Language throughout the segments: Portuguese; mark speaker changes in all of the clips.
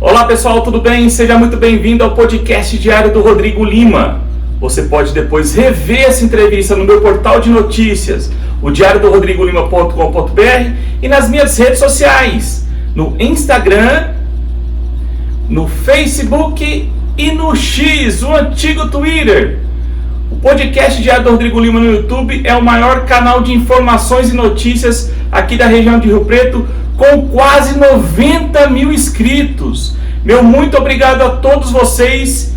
Speaker 1: Olá pessoal, tudo bem? Seja muito bem-vindo ao podcast diário do Rodrigo Lima. Você pode depois rever essa entrevista no meu portal de notícias, o diariodorodrigolima.com.br, e nas minhas redes sociais, no Instagram, no Facebook e no X, o antigo Twitter. O podcast Diário do Rodrigo Lima no YouTube é o maior canal de informações e notícias aqui da região de Rio Preto, com quase 90 mil inscritos. Meu muito obrigado a todos vocês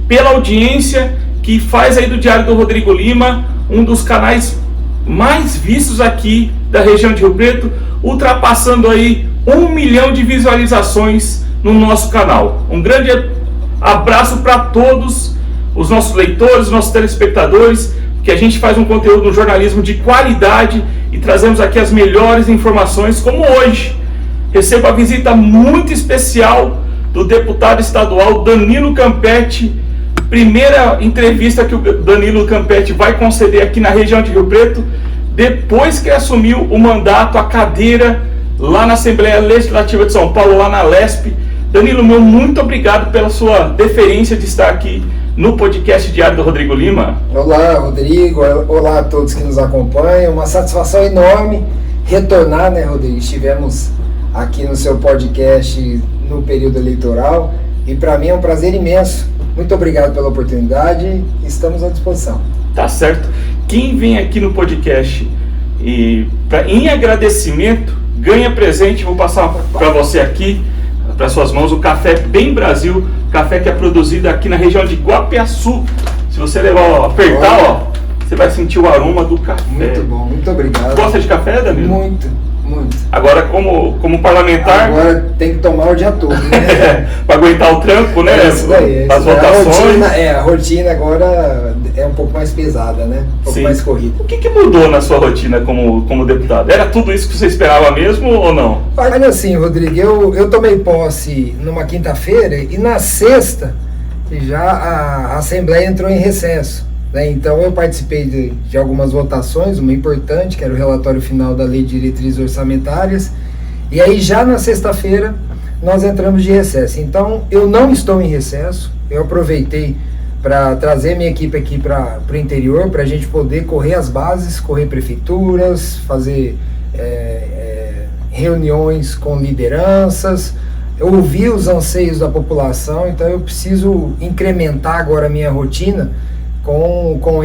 Speaker 1: pela audiência que faz aí do Diário do Rodrigo Lima um dos canais mais vistos aqui da região de Rio Preto, ultrapassando aí 1 milhão de visualizações no nosso canal. Um grande abraço para todos os nossos leitores, os nossos telespectadores, que a gente faz um conteúdo no jornalismo de qualidade e trazemos aqui as melhores informações, como hoje. Recebo a visita muito especial do deputado estadual Danilo Campetti, primeira entrevista que o Danilo Campetti vai conceder aqui na região de Rio Preto, depois que assumiu o mandato, a cadeira lá na Assembleia Legislativa de São Paulo, lá na LESP. Danilo, meu muito obrigado pela sua deferência de estar aqui no podcast Diário do Rodrigo Lima.
Speaker 2: Olá, Rodrigo. Olá a todos que nos acompanham. Uma satisfação enorme retornar, né, Rodrigo? Estivemos aqui no seu podcast no período eleitoral e para mim é um prazer imenso. Muito obrigado pela oportunidade. Estamos à disposição.
Speaker 1: Tá certo. Quem vem aqui no podcast em agradecimento ganha presente. Vou passar para você aqui, para suas mãos, o Café Bem Brasil, café que é produzido aqui na região de Guapiaçu. Se você apertar, você vai sentir o aroma do café.
Speaker 2: Muito bom, muito obrigado.
Speaker 1: Gosta de café, Danilo?
Speaker 2: Muito, muito.
Speaker 1: Agora, como parlamentar...
Speaker 2: Agora tem que tomar o dia todo, né?
Speaker 1: Para aguentar o trampo, né?
Speaker 2: É isso daí.
Speaker 1: As votações.
Speaker 2: A rotina agora é um pouco mais pesada, né? Um pouco mais corrida.
Speaker 1: O que mudou na sua rotina como deputado? Era tudo isso que você esperava mesmo ou não?
Speaker 2: Olha assim, Rodrigo, eu tomei posse numa quinta-feira e na sexta já a Assembleia entrou em recesso, né? Então eu participei de algumas votações, uma importante, que era o relatório final da Lei de Diretrizes Orçamentárias, e aí já na sexta-feira nós entramos de recesso. Então eu não estou em recesso, eu aproveitei para trazer minha equipe aqui para o interior, para a gente poder correr as bases, correr prefeituras, fazer reuniões com lideranças, ouvir os anseios da população. Então eu preciso incrementar agora a minha rotina com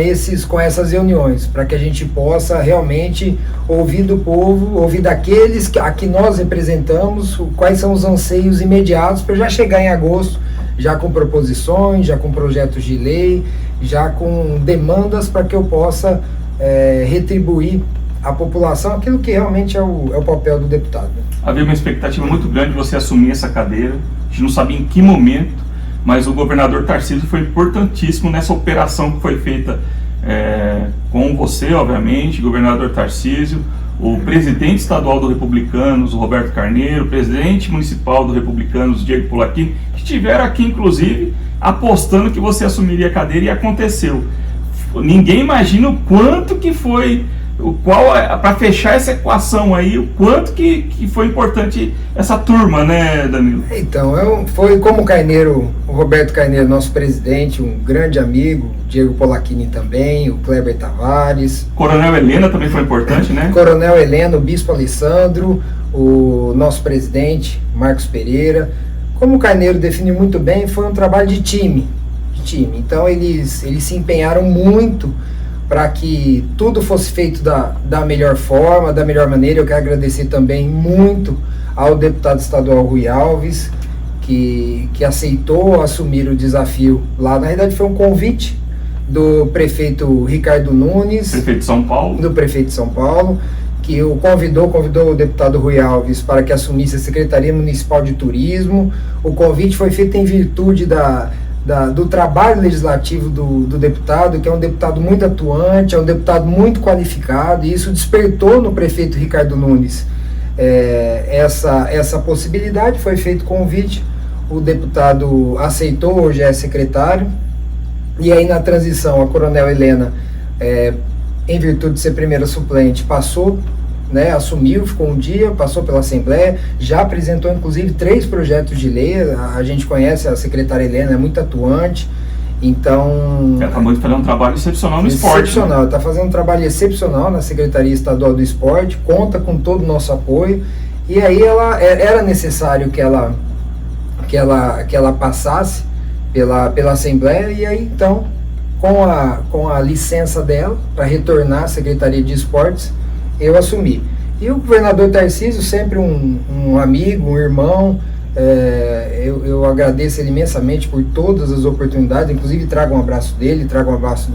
Speaker 2: essas reuniões, para que a gente possa realmente ouvir do povo, ouvir daqueles a que nós representamos, quais são os anseios imediatos, para já chegar em agosto, já com proposições, já com projetos de lei, já com demandas, para que eu possa retribuir à população aquilo que realmente é o papel do deputado.
Speaker 1: Havia uma expectativa muito grande de você assumir essa cadeira, a gente não sabia em que momento, mas o governador Tarcísio foi importantíssimo nessa operação que foi feita com você, obviamente, governador Tarcísio, o presidente estadual do Republicanos, o Roberto Carneiro, o presidente municipal do Republicanos, Diego Pulacchini, que estiveram aqui, inclusive, apostando que você assumiria a cadeira, e aconteceu. Ninguém imagina o quanto que foi, para fechar essa equação aí, o quanto que foi importante essa turma, né, Danilo?
Speaker 2: Então, foi como o Roberto Carneiro, nosso presidente, um grande amigo, Diego Pulacchini também, o Kleber Tavares.
Speaker 1: Coronel Helena também foi importante, né?
Speaker 2: Coronel Helena, o Bispo Alessandro, o nosso presidente, Marcos Pereira. Como o Carneiro definiu muito bem, foi um trabalho de time. Então, eles se empenharam muito para que tudo fosse feito da melhor forma, da melhor maneira. Eu quero agradecer também muito ao deputado estadual Rui Alves, que aceitou assumir o desafio lá. Na verdade, foi um convite do prefeito Ricardo Nunes,
Speaker 1: prefeito de São Paulo,
Speaker 2: que o convidou o deputado Rui Alves para que assumisse a Secretaria Municipal de Turismo. O convite foi feito em virtude do trabalho legislativo do deputado, que é um deputado muito atuante, é um deputado muito qualificado, e isso despertou no prefeito Ricardo Nunes essa possibilidade, foi feito convite, o deputado aceitou, hoje é secretário, e aí na transição a Coronel Helena, em virtude de ser primeira suplente, passou, né, assumiu, ficou um dia, passou pela Assembleia, já apresentou inclusive 3 projetos de lei, a gente conhece a secretária Helena, é muito atuante, então...
Speaker 1: Ela está muito fazendo um trabalho excepcional no esporte.
Speaker 2: Excepcional, está fazendo um trabalho excepcional na Secretaria Estadual do Esporte, conta com todo o nosso apoio, e aí era necessário que ela passasse pela Assembleia, e aí então, com a licença dela, para retornar à Secretaria de Esportes, eu assumi. E o governador Tarcísio, sempre um amigo, um irmão, eu agradeço ele imensamente por todas as oportunidades, inclusive trago um abraço dele, trago um abraço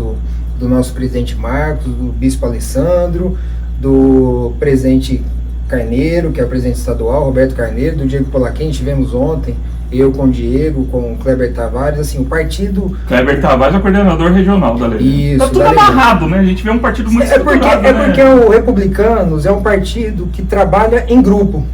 Speaker 2: do nosso presidente Marcos, do bispo Alessandro, do presidente Carneiro, que é o presidente estadual, Roberto Carneiro, do Diego Polaquim, tivemos ontem, eu com o Diego, com o Kleber Tavares, assim, o partido...
Speaker 1: Kleber Tavares é o coordenador regional da lei.
Speaker 2: Isso,
Speaker 1: tá tudo amarrado, né? A gente vê um partido muito estruturado,
Speaker 2: porque o Republicanos é um partido que trabalha em grupo.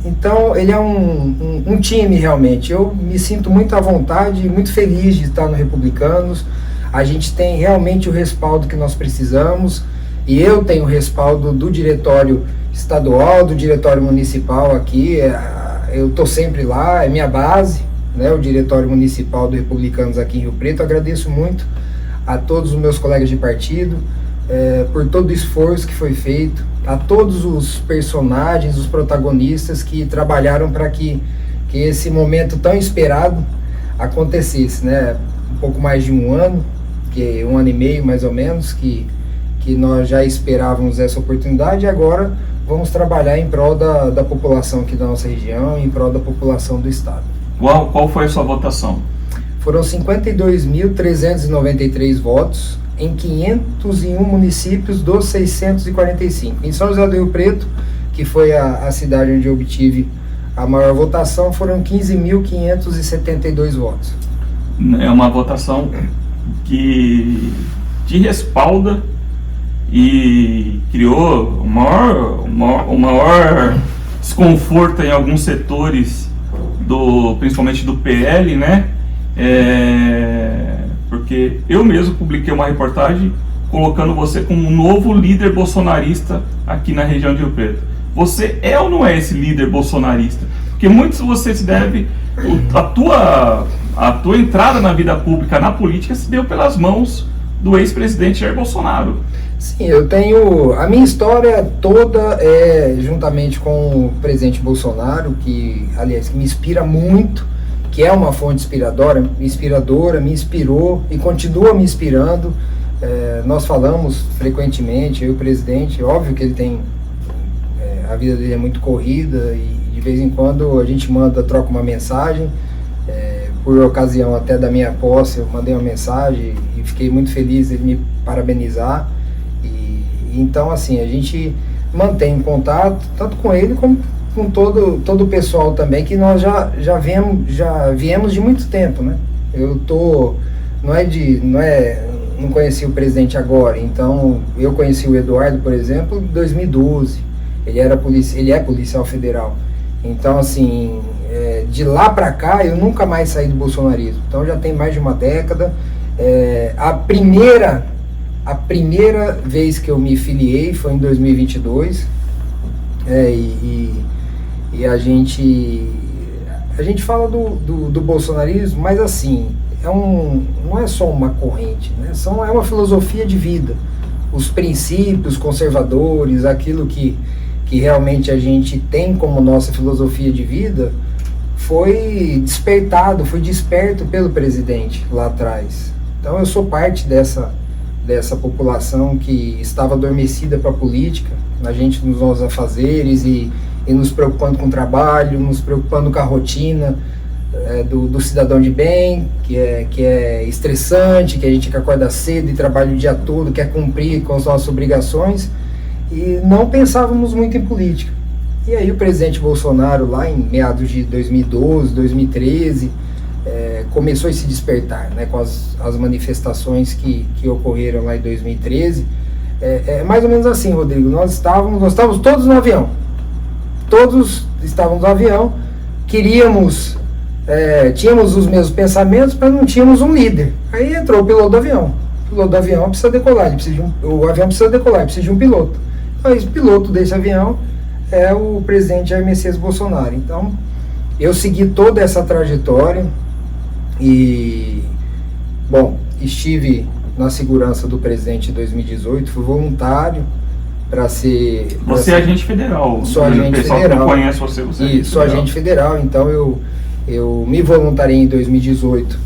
Speaker 2: Então, ele é um time, realmente. Eu me sinto muito à vontade, muito feliz de estar no Republicanos. A gente tem realmente o respaldo que nós precisamos. E eu tenho o respaldo do diretório estadual, do diretório municipal aqui. Eu estou sempre lá, é minha base, né, o diretório municipal do Republicanos aqui em Rio Preto. Agradeço muito a todos os meus colegas de partido por todo o esforço que foi feito, a todos os personagens, os protagonistas que trabalharam para que esse momento tão esperado acontecesse, né? Um pouco mais de um ano, um ano e meio mais ou menos, que nós já esperávamos essa oportunidade, e agora vamos trabalhar em prol da população aqui da nossa região, em prol da população do estado.
Speaker 1: Qual foi a sua votação?
Speaker 2: Foram 52.393 votos em 501 municípios dos 645. Em São José do Rio Preto, que foi a cidade onde eu obtive a maior votação, foram 15.572 votos.
Speaker 1: É uma votação que te respalda e criou o maior desconforto em alguns setores, principalmente do PL, né? Porque eu mesmo publiquei uma reportagem colocando você como um novo líder bolsonarista aqui na região de Rio Preto. Você é ou não é esse líder bolsonarista? Porque muitos de você se deve... A tua entrada na vida pública, na política, se deu pelas mãos do ex-presidente Jair Bolsonaro.
Speaker 2: Sim, eu tenho... A minha história toda juntamente com o presidente Bolsonaro, que, aliás, que me inspira muito, que é uma fonte inspiradora, me inspirou e continua me inspirando. Nós falamos frequentemente, eu e o presidente, óbvio que ele tem... a vida dele é muito corrida e de vez em quando a gente troca uma mensagem. Por ocasião até da minha posse, eu mandei uma mensagem e fiquei muito feliz de me parabenizar. Então, assim, a gente mantém contato, tanto com ele como com todo o pessoal também, que nós já viemos de muito tempo, né? Não conheci o presidente agora, então eu conheci o Eduardo, por exemplo, em 2012. Ele é policial federal. Então, assim, de lá para cá, eu nunca mais saí do bolsonarismo. Então, já tem mais de uma década. A primeira vez que eu me filiei foi em 2022. E a gente fala do bolsonarismo, mas assim, não é só uma corrente, né? É uma filosofia de vida. Os princípios conservadores, aquilo que realmente a gente tem como nossa filosofia de vida, foi desperto pelo presidente lá atrás. Então eu sou parte dessa população que estava adormecida para a política, a gente nos nossos afazeres e nos preocupando com o trabalho, nos preocupando com a rotina do cidadão de bem, que é estressante, que a gente quer acordar cedo e trabalha o dia todo, quer cumprir com as nossas obrigações, e não pensávamos muito em política. E aí o presidente Bolsonaro, lá em meados de 2012, 2013, começou a se despertar, né, com as manifestações que ocorreram lá em 2013. Mais ou menos assim, Rodrigo, nós estávamos todos no avião. todos estávamos no avião, tínhamos os mesmos pensamentos, mas não tínhamos um líder. Aí entrou o piloto do avião. O piloto do avião precisa decolar, o avião precisa decolar, precisa de um piloto. Então, esse piloto desse avião é o presidente Jair Messias Bolsonaro. Então, eu segui toda essa trajetória e, bom, estive na segurança do presidente em 2018, fui voluntário para ser...
Speaker 1: Você é agente federal.
Speaker 2: Sou agente federal.
Speaker 1: Que não conhece você
Speaker 2: e sou agente federal, então eu me voluntariei em 2018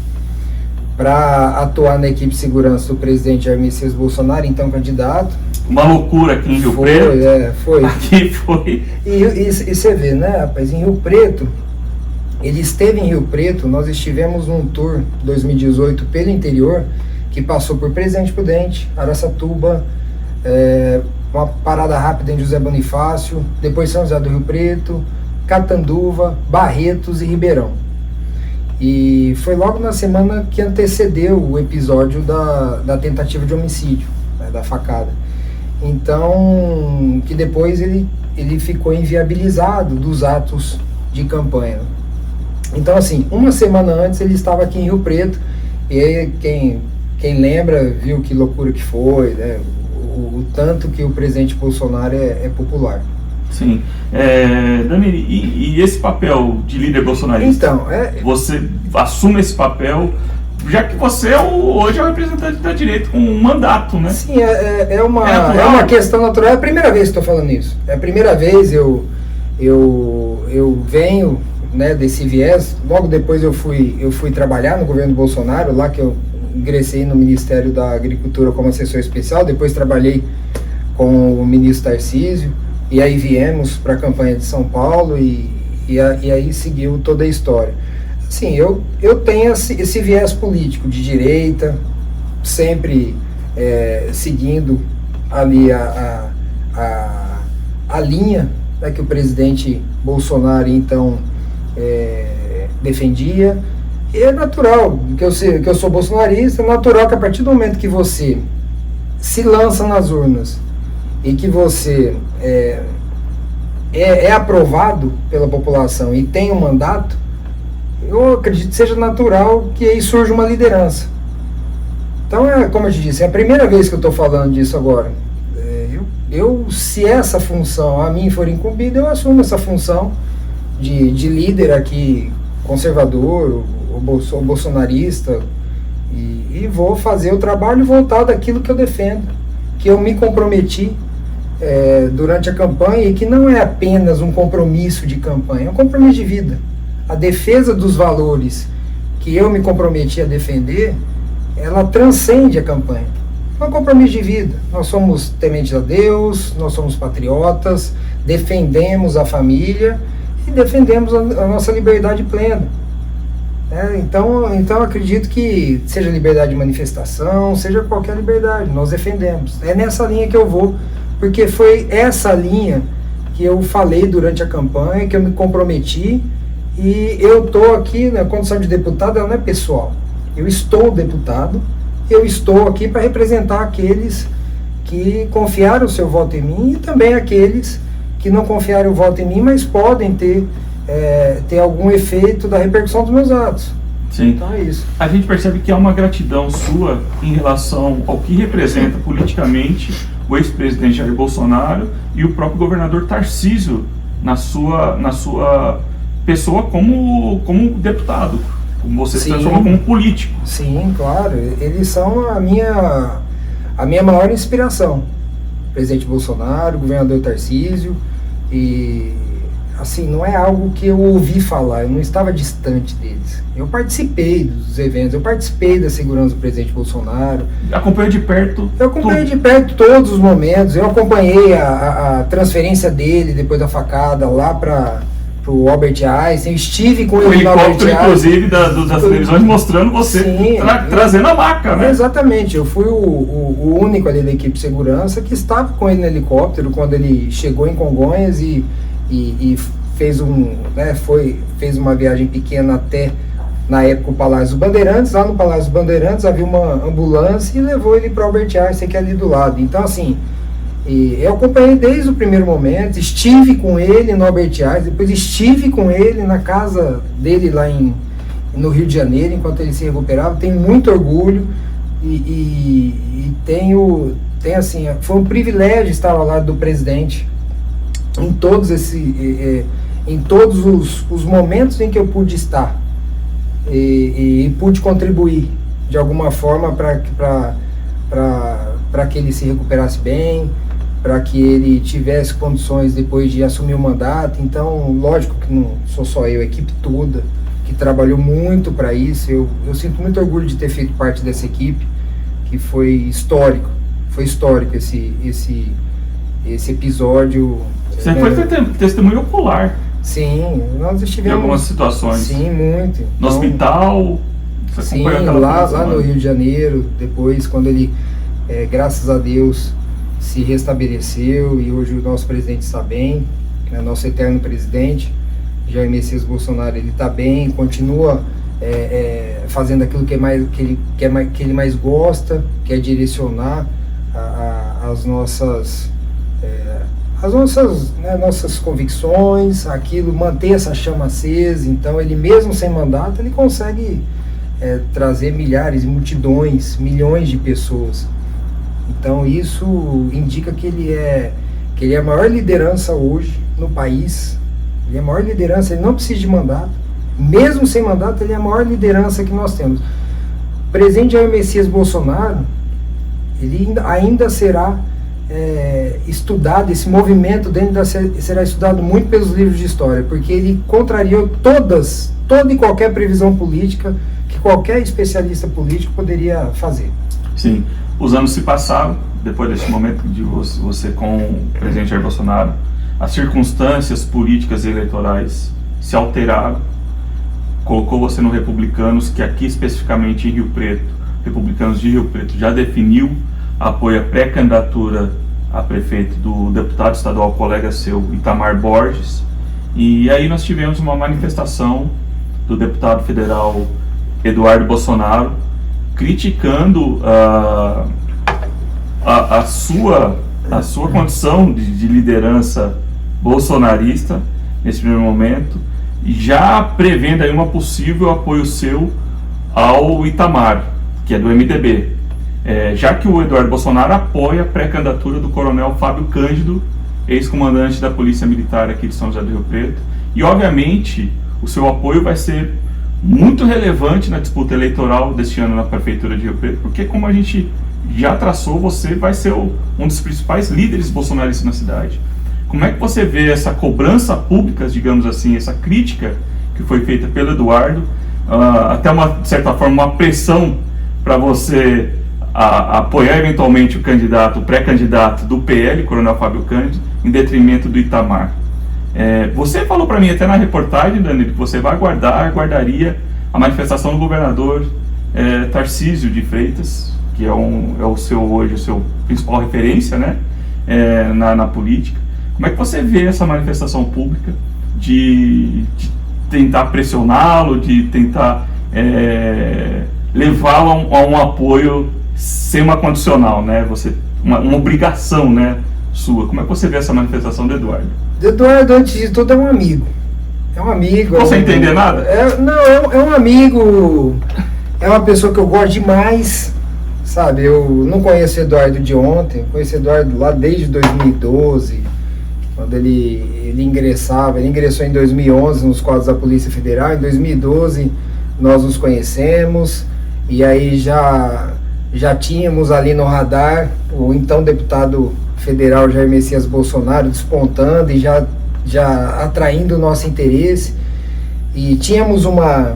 Speaker 2: para atuar na equipe de segurança do presidente Jair Messias Bolsonaro, então candidato.
Speaker 1: Uma loucura aqui em Rio Preto.
Speaker 2: Foi.
Speaker 1: Aqui foi.
Speaker 2: E você vê, né, rapaz, em Rio Preto, ele esteve em Rio Preto, nós estivemos num tour 2018 pelo interior, que passou por Presidente Prudente, Araçatuba, uma parada rápida em José Bonifácio, depois São José do Rio Preto, Catanduva, Barretos e Ribeirão. E foi logo na semana que antecedeu o episódio da tentativa de homicídio, né, da facada. Então, que depois ele ficou inviabilizado dos atos de campanha. Então, assim, uma semana antes ele estava aqui em Rio Preto, e aí quem lembra viu que loucura que foi, né? O tanto que o presidente Bolsonaro é popular.
Speaker 1: Sim. Dani, e esse papel de líder bolsonarista?
Speaker 2: Então,
Speaker 1: você assume esse papel, já que você hoje é o representante da direita com um mandato, né?
Speaker 2: Sim, é uma questão natural. É a primeira vez que estou falando isso. É a primeira vez eu venho, né, desse viés. Logo depois eu fui trabalhar no governo Bolsonaro, lá que eu ingressei no Ministério da Agricultura como assessor especial, depois trabalhei com o ministro Tarcísio, e aí viemos para a campanha de São Paulo e aí seguiu toda a história. Assim, eu tenho esse viés político de direita, sempre seguindo ali a linha, né, que o presidente Bolsonaro então defendia. E é natural que eu sou bolsonarista, é natural que a partir do momento que você se lança nas urnas e que você é aprovado pela população e tem um mandato, eu acredito que seja natural que aí surja uma liderança. Então, como eu te disse, é a primeira vez que eu estou falando disso agora. Se essa função a mim for incumbida, eu assumo essa função de líder aqui, conservador, ou bolsonarista, e vou fazer o trabalho voltado daquilo que eu defendo, que eu me comprometi durante a campanha, e que não é apenas um compromisso de campanha, é um compromisso de vida. A defesa dos valores que eu me comprometi a defender, ela transcende a campanha. É um compromisso de vida. Nós somos tementes a Deus, nós somos patriotas, defendemos a família e defendemos a nossa liberdade plena. Então acredito que seja liberdade de manifestação, seja qualquer liberdade, nós defendemos. É nessa linha que eu vou, porque foi essa linha que eu falei durante a campanha, que eu me comprometi, e eu estou aqui na condição de deputado, ela não é pessoal. Eu estou deputado, eu estou aqui para representar aqueles que confiaram o seu voto em mim, e também aqueles que não confiaram o voto em mim, mas podem ter algum efeito da repercussão dos meus atos.
Speaker 1: Sim.
Speaker 2: Então é isso.
Speaker 1: A gente percebe que há uma gratidão sua em relação ao que representa politicamente o ex-presidente Jair Bolsonaro e o próprio governador Tarcísio na sua pessoa como deputado, como você se transformou como político.
Speaker 2: Sim, claro. Eles são a minha maior inspiração. O presidente Bolsonaro, o governador Tarcísio, e assim, não é algo que eu ouvi falar, eu não estava distante deles. Eu participei dos eventos, eu participei da segurança do presidente Bolsonaro.
Speaker 1: Acompanhou de perto?
Speaker 2: Eu acompanhei de perto todos os momentos. Eu acompanhei a transferência dele depois da facada lá para o Albert Einstein. Eu estive com ele no Albert Einstein.
Speaker 1: Inclusive, das televisões mostrando você trazendo a maca, né?
Speaker 2: Exatamente. Eu fui o único ali da equipe de segurança que estava com ele no helicóptero quando ele chegou em Congonhas e fez fez uma viagem pequena até, na época, o Palácio dos Bandeirantes. Lá no Palácio dos Bandeirantes havia uma ambulância e levou ele para o Albert Einstein, que é ali do lado. Então, assim, E eu acompanhei desde o primeiro momento, estive com ele no Albert Einstein, depois estive com ele na casa dele lá no Rio de Janeiro, enquanto ele se recuperava. Tenho muito orgulho e tenho assim, foi um privilégio estar ao lado do presidente em todos os momentos em que eu pude estar e pude contribuir de alguma forma para que ele se recuperasse bem, para que ele tivesse condições depois de assumir o mandato. Então, lógico que não sou só eu, a equipe toda que trabalhou muito para isso. Eu sinto muito orgulho de ter feito parte dessa equipe, que foi histórico esse episódio.
Speaker 1: Você foi testemunho ocular.
Speaker 2: Sim, nós estivemos
Speaker 1: em algumas situações.
Speaker 2: Sim, muito.
Speaker 1: No hospital.
Speaker 2: Sim, lá no Rio de Janeiro. Depois, quando ele, graças a Deus, se restabeleceu, e hoje o nosso presidente está bem, né, nosso eterno presidente Jair Messias Bolsonaro, ele está bem, continua fazendo aquilo que ele mais gosta, que é direcionar as nossas convicções, aquilo, manter essa chama acesa. Então ele, mesmo sem mandato, ele consegue trazer milhares, multidões, milhões de pessoas. Então isso indica que ele é a maior liderança hoje no país. Ele é a maior liderança, ele não precisa de mandato. Mesmo sem mandato, ele é a maior liderança que nós temos. O presidente Jair Messias Bolsonaro, ele ainda será estudado, esse movimento dele será estudado muito pelos livros de história, porque ele contrariou toda e qualquer previsão política que qualquer especialista político poderia fazer.
Speaker 1: Sim, os anos se passaram, depois desse momento de você com o presidente Jair Bolsonaro, as circunstâncias políticas e eleitorais se alteraram, colocou você no Republicanos, que aqui especificamente em Rio Preto, Republicanos de Rio Preto já definiu apoio à pré-candidatura a prefeito do deputado estadual colega seu, Itamar Borges, e aí nós tivemos uma manifestação do deputado federal Eduardo Bolsonaro criticando a sua condição de liderança bolsonarista nesse primeiro momento, e já prevendo aí uma possível apoio seu ao Itamar, que é do MDB, já que o Eduardo Bolsonaro apoia a pré-candidatura do coronel Fábio Cândido, ex-comandante da Polícia Militar aqui de São José do Rio Preto, e obviamente o seu apoio vai ser muito relevante na disputa eleitoral deste ano na Prefeitura de Rio Preto, porque, como a gente já traçou, você vai ser um dos principais líderes bolsonaristas na cidade. Como é que você vê essa cobrança pública, digamos assim, essa crítica que foi feita pelo Eduardo, até de certa forma uma pressão para você apoiar eventualmente o pré-candidato do PL, Coronel Fábio Cândido, em detrimento do Itamar? Você falou para mim até na reportagem, Danilo, que você aguardaria a manifestação do governador Tarcísio de Freitas, que hoje o seu principal referência, né, na política. Como é que você vê essa manifestação pública de tentar pressioná-lo, de tentar levá-lo a um apoio sem uma condicional, né? Uma obrigação, né, sua? Como é que você vê essa manifestação do Eduardo?
Speaker 2: Eduardo, antes de tudo, é um amigo. É um amigo.
Speaker 1: Você entender nada?
Speaker 2: Não, é um amigo. É uma pessoa que eu gosto demais, sabe? Eu não conheço o Eduardo de ontem, conheço o Eduardo lá desde 2012, quando ele ingressou em 2011 nos quadros da Polícia Federal. Em 2012 nós nos conhecemos, e aí já tínhamos ali no radar o então deputado federal Jair Messias Bolsonaro despontando e já atraindo o nosso interesse, e tínhamos uma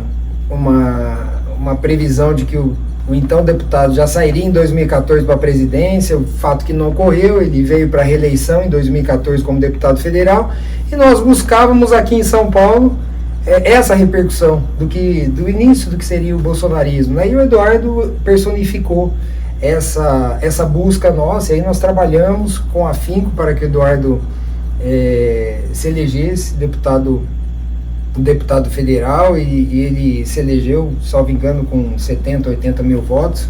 Speaker 2: previsão de que o então deputado já sairia em 2014 para a presidência, o fato que não ocorreu. Ele veio para a reeleição em 2014 como deputado federal, e nós buscávamos aqui em São Paulo essa repercussão do início do que seria o bolsonarismo, né? E o Eduardo personificou essa busca nossa, e aí nós trabalhamos com afinco para que o Eduardo se elegesse deputado federal, e ele se elegeu, salvo engano, com 70, 80 mil votos.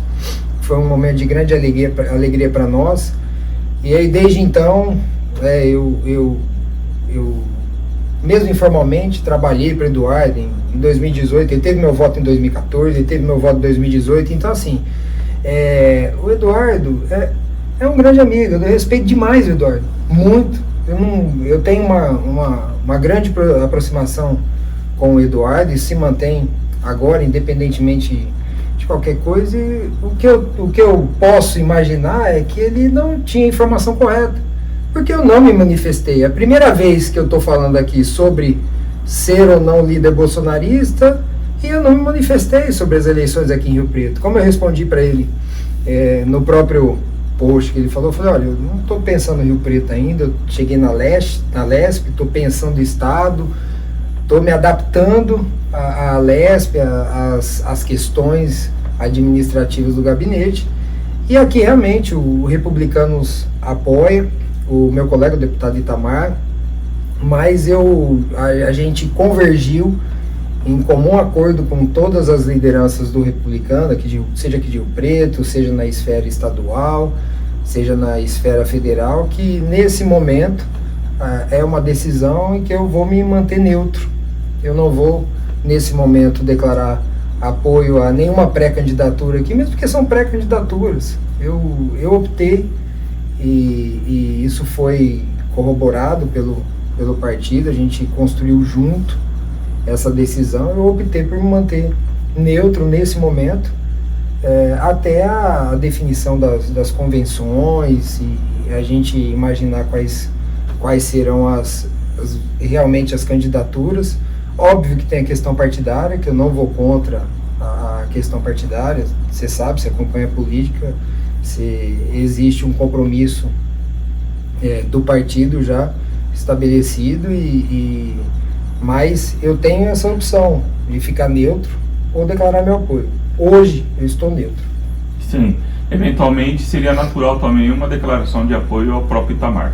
Speaker 2: Foi um momento de grande alegria para nós, E aí desde então, eu mesmo informalmente trabalhei para o Eduardo em 2018, ele teve meu voto em 2014, ele teve meu voto em 2018, então assim, o Eduardo é um grande amigo, eu respeito demais o Eduardo, muito. Eu tenho uma grande aproximação com o Eduardo e se mantém agora, independentemente de qualquer coisa. E o que eu posso imaginar é que ele não tinha informação correta, porque eu não me manifestei. A primeira vez que eu estou falando aqui sobre ser ou não líder bolsonarista, e eu não me manifestei sobre as eleições aqui em Rio Preto. Como eu respondi para ele no próprio post que ele falou, eu falei, olha, eu não estou pensando em Rio Preto ainda, eu cheguei na LESP, estou pensando em Estado, estou me adaptando à LESP, às questões administrativas do gabinete, e aqui realmente o Republicanos apoia, o meu colega, o deputado Itamar, mas a gente convergiu em comum acordo com todas as lideranças do Republicano, seja aqui de Rio Preto, seja na esfera estadual, seja na esfera federal, que nesse momento é uma decisão em que eu vou me manter neutro. Eu não vou, nesse momento, declarar apoio a nenhuma pré-candidatura aqui, mesmo porque são pré-candidaturas. Eu optei, e isso foi corroborado pelo partido, a gente construiu junto essa decisão. Eu optei por me manter neutro nesse momento, até a definição das convenções e a gente imaginar quais serão realmente as candidaturas. Óbvio que tem a questão partidária, que eu não vou contra a questão partidária. Você sabe, você acompanha a política, existe um compromisso do partido já estabelecido, mas eu tenho essa opção de ficar neutro ou declarar meu apoio. Hoje eu estou neutro.
Speaker 1: Sim, eventualmente seria natural também uma declaração de apoio ao próprio Itamar.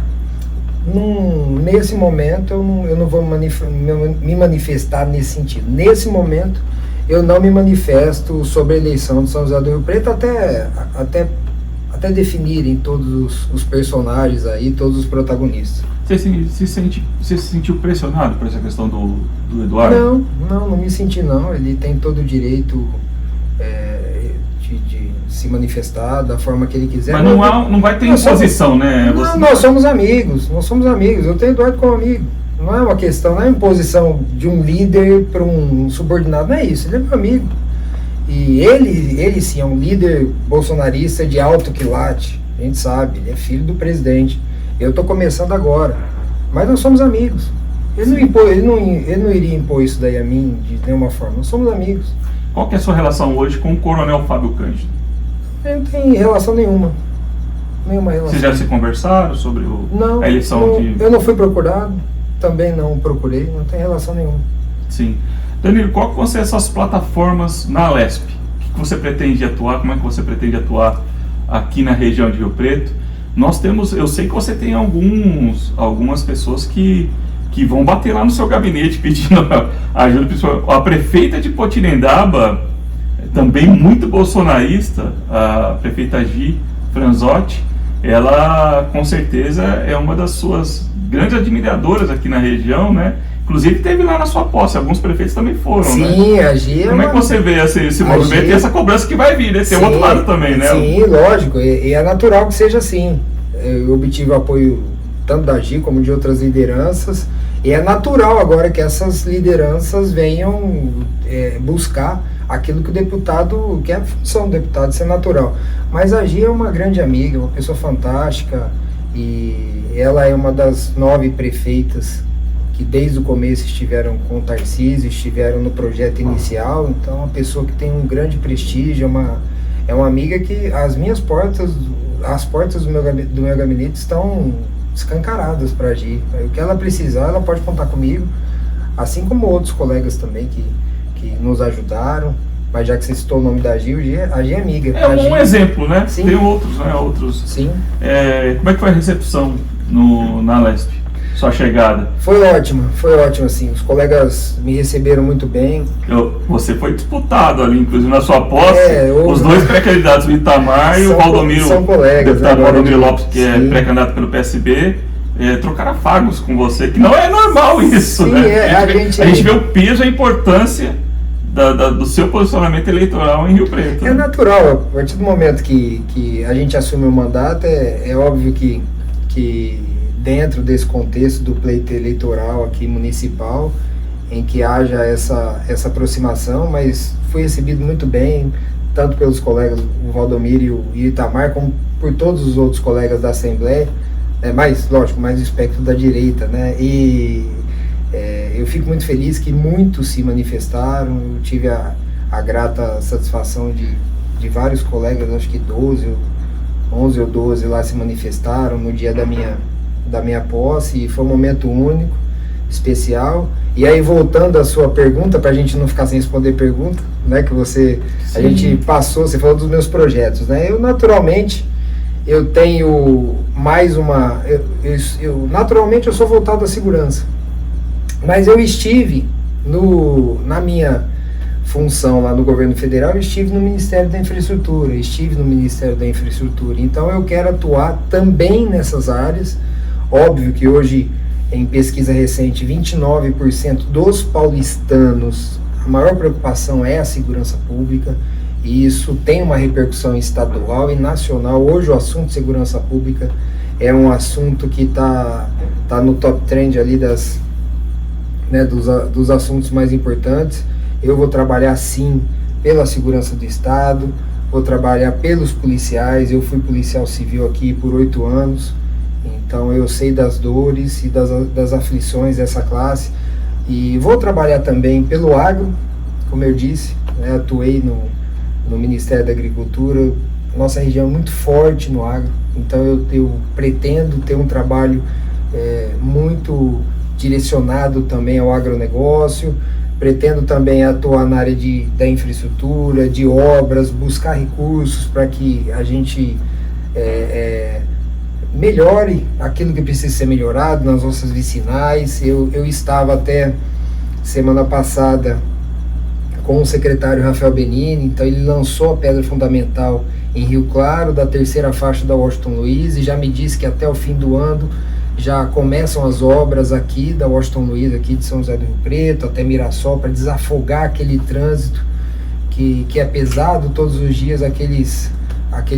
Speaker 2: Nesse momento eu não vou me manifestar nesse sentido. Nesse momento eu não me manifesto sobre a eleição de São José do Rio Preto até definirem todos os personagens aí, todos os protagonistas.
Speaker 1: Você se sentiu pressionado por essa questão do Eduardo?
Speaker 2: Não me senti não. Ele tem todo o direito de se manifestar da forma que ele quiser.
Speaker 1: Mas não vai ter imposição, né?
Speaker 2: Nós somos amigos. Eu tenho Eduardo como amigo. Não é uma questão, não é imposição de um líder para um subordinado, não é isso. Ele é meu amigo. E ele sim é um líder bolsonarista de alto quilate. A gente sabe, ele é filho do presidente. Eu estou começando agora, mas nós somos amigos. Ele não iria impor isso daí a mim de nenhuma forma. Nós somos amigos.
Speaker 1: Qual que é a sua relação hoje com o Coronel Fábio Cândido?
Speaker 2: Não tem relação nenhuma. Nenhuma relação.
Speaker 1: Vocês já se conversaram sobre a eleição
Speaker 2: Eu não fui procurado, também não procurei, não tem relação nenhuma.
Speaker 1: Sim. Danilo, qual que vão ser essas plataformas na LESP? O que você pretende atuar? Como é que você pretende atuar aqui na região de Rio Preto? Eu sei que você tem algumas pessoas que vão bater lá no seu gabinete pedindo ajuda. A prefeita de Potirendaba, também muito bolsonarista, a prefeita Gi Franzotti, ela com certeza é uma das suas grandes admiradoras aqui na região, né? Inclusive teve lá na sua posse, alguns prefeitos também foram,
Speaker 2: sim,
Speaker 1: né?
Speaker 2: Sim, a Gi
Speaker 1: Como é que você vê esse movimento e essa cobrança que vai vir, né? Tem o outro lado também, né?
Speaker 2: Sim, lógico, e é natural que seja assim. Eu obtive o apoio tanto da Gi como de outras lideranças, e é natural agora que essas lideranças venham buscar aquilo que o deputado, que é a função do deputado, isso é natural. Mas a Gi é uma grande amiga, uma pessoa fantástica, e ela é uma das 9 prefeitas que desde o começo estiveram com o Tarcísio, estiveram no projeto inicial. Então, uma pessoa que tem um grande prestígio, é uma amiga que as portas do meu gabinete estão escancaradas para agir. O que ela precisar, ela pode contar comigo, assim como outros colegas também que nos ajudaram. Mas já que você citou o nome da Gi, a Gi é amiga.
Speaker 1: É um exemplo, né?
Speaker 2: Sim.
Speaker 1: Tem outros, né? Outros.
Speaker 2: Sim.
Speaker 1: Como é que foi a recepção na LESP sua chegada?
Speaker 2: Foi ótimo, assim, os colegas me receberam muito bem.
Speaker 1: Você foi disputado ali, inclusive na sua posse, os dois pré-candidatos, o Itamar e o Valdomiro,
Speaker 2: são colegas,
Speaker 1: deputado Valdomiro Lopes, que é pré-candidato pelo PSB, trocaram afagos com você, que não é normal isso,
Speaker 2: sim,
Speaker 1: né? A gente vê o peso e a importância do seu posicionamento eleitoral em Rio Preto.
Speaker 2: É natural, a partir do momento que a gente assume o mandato, é óbvio que dentro desse contexto do pleito eleitoral aqui municipal, em que haja essa aproximação, mas fui recebido muito bem, tanto pelos colegas, o Valdomiro e o Itamar, como por todos os outros colegas da Assembleia, mais o espectro da direita, né? E eu fico muito feliz que muitos se manifestaram. Eu tive a grata satisfação de vários colegas, acho que 11 ou 12 lá se manifestaram no dia da minha posse, e foi um momento único, especial. E aí, voltando à sua pergunta, para a gente não ficar sem responder pergunta, né, que a gente passou, você falou dos meus projetos, né? Eu naturalmente, eu tenho mais naturalmente eu sou voltado à segurança, mas eu estive na minha função lá no governo federal, eu estive no Ministério da Infraestrutura, então eu quero atuar também nessas áreas. Óbvio que hoje, em pesquisa recente, 29% dos paulistanos, a maior preocupação é a segurança pública, e isso tem uma repercussão estadual e nacional. Hoje o assunto de segurança pública é um assunto que está no top trend ali dos assuntos mais importantes. Eu vou trabalhar sim pela segurança do Estado, vou trabalhar pelos policiais. Eu fui policial civil aqui por 8 anos, então eu sei das dores e das aflições dessa classe, e vou trabalhar também pelo agro, como eu disse, né? Atuei no Ministério da Agricultura. Nossa região é muito forte no agro, então eu pretendo ter um trabalho muito direcionado também ao agronegócio. Pretendo também atuar na área da infraestrutura, de obras, buscar recursos para que a gente melhore aquilo que precisa ser melhorado nas nossas vicinais. Eu estava até semana passada com o secretário Rafael Benini, então ele lançou a pedra fundamental em Rio Claro, da terceira faixa da Washington Luiz, e já me disse que até o fim do ano já começam as obras aqui da Washington Luiz, aqui de São José do Rio Preto até Mirassol, para desafogar aquele trânsito que é pesado todos os dias, aqueles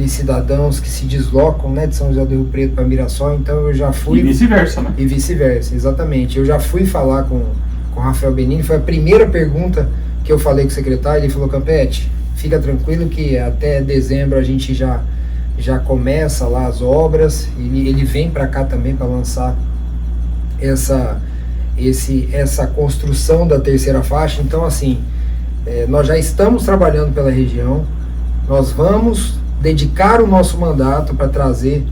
Speaker 2: cidadãos que se deslocam, né, de São José do Rio Preto para Mirassol. Então eu já fui...
Speaker 1: E vice-versa, né?
Speaker 2: E vice-versa, exatamente. Eu já fui falar com o Rafael Benini, foi a primeira pergunta que eu falei com o secretário. Ele falou: Campete, fica tranquilo que até dezembro a gente já começa lá as obras. Ele vem para cá também para lançar essa construção da terceira faixa. Então, assim, nós já estamos trabalhando pela região, nós vamos dedicar o nosso mandato para trazer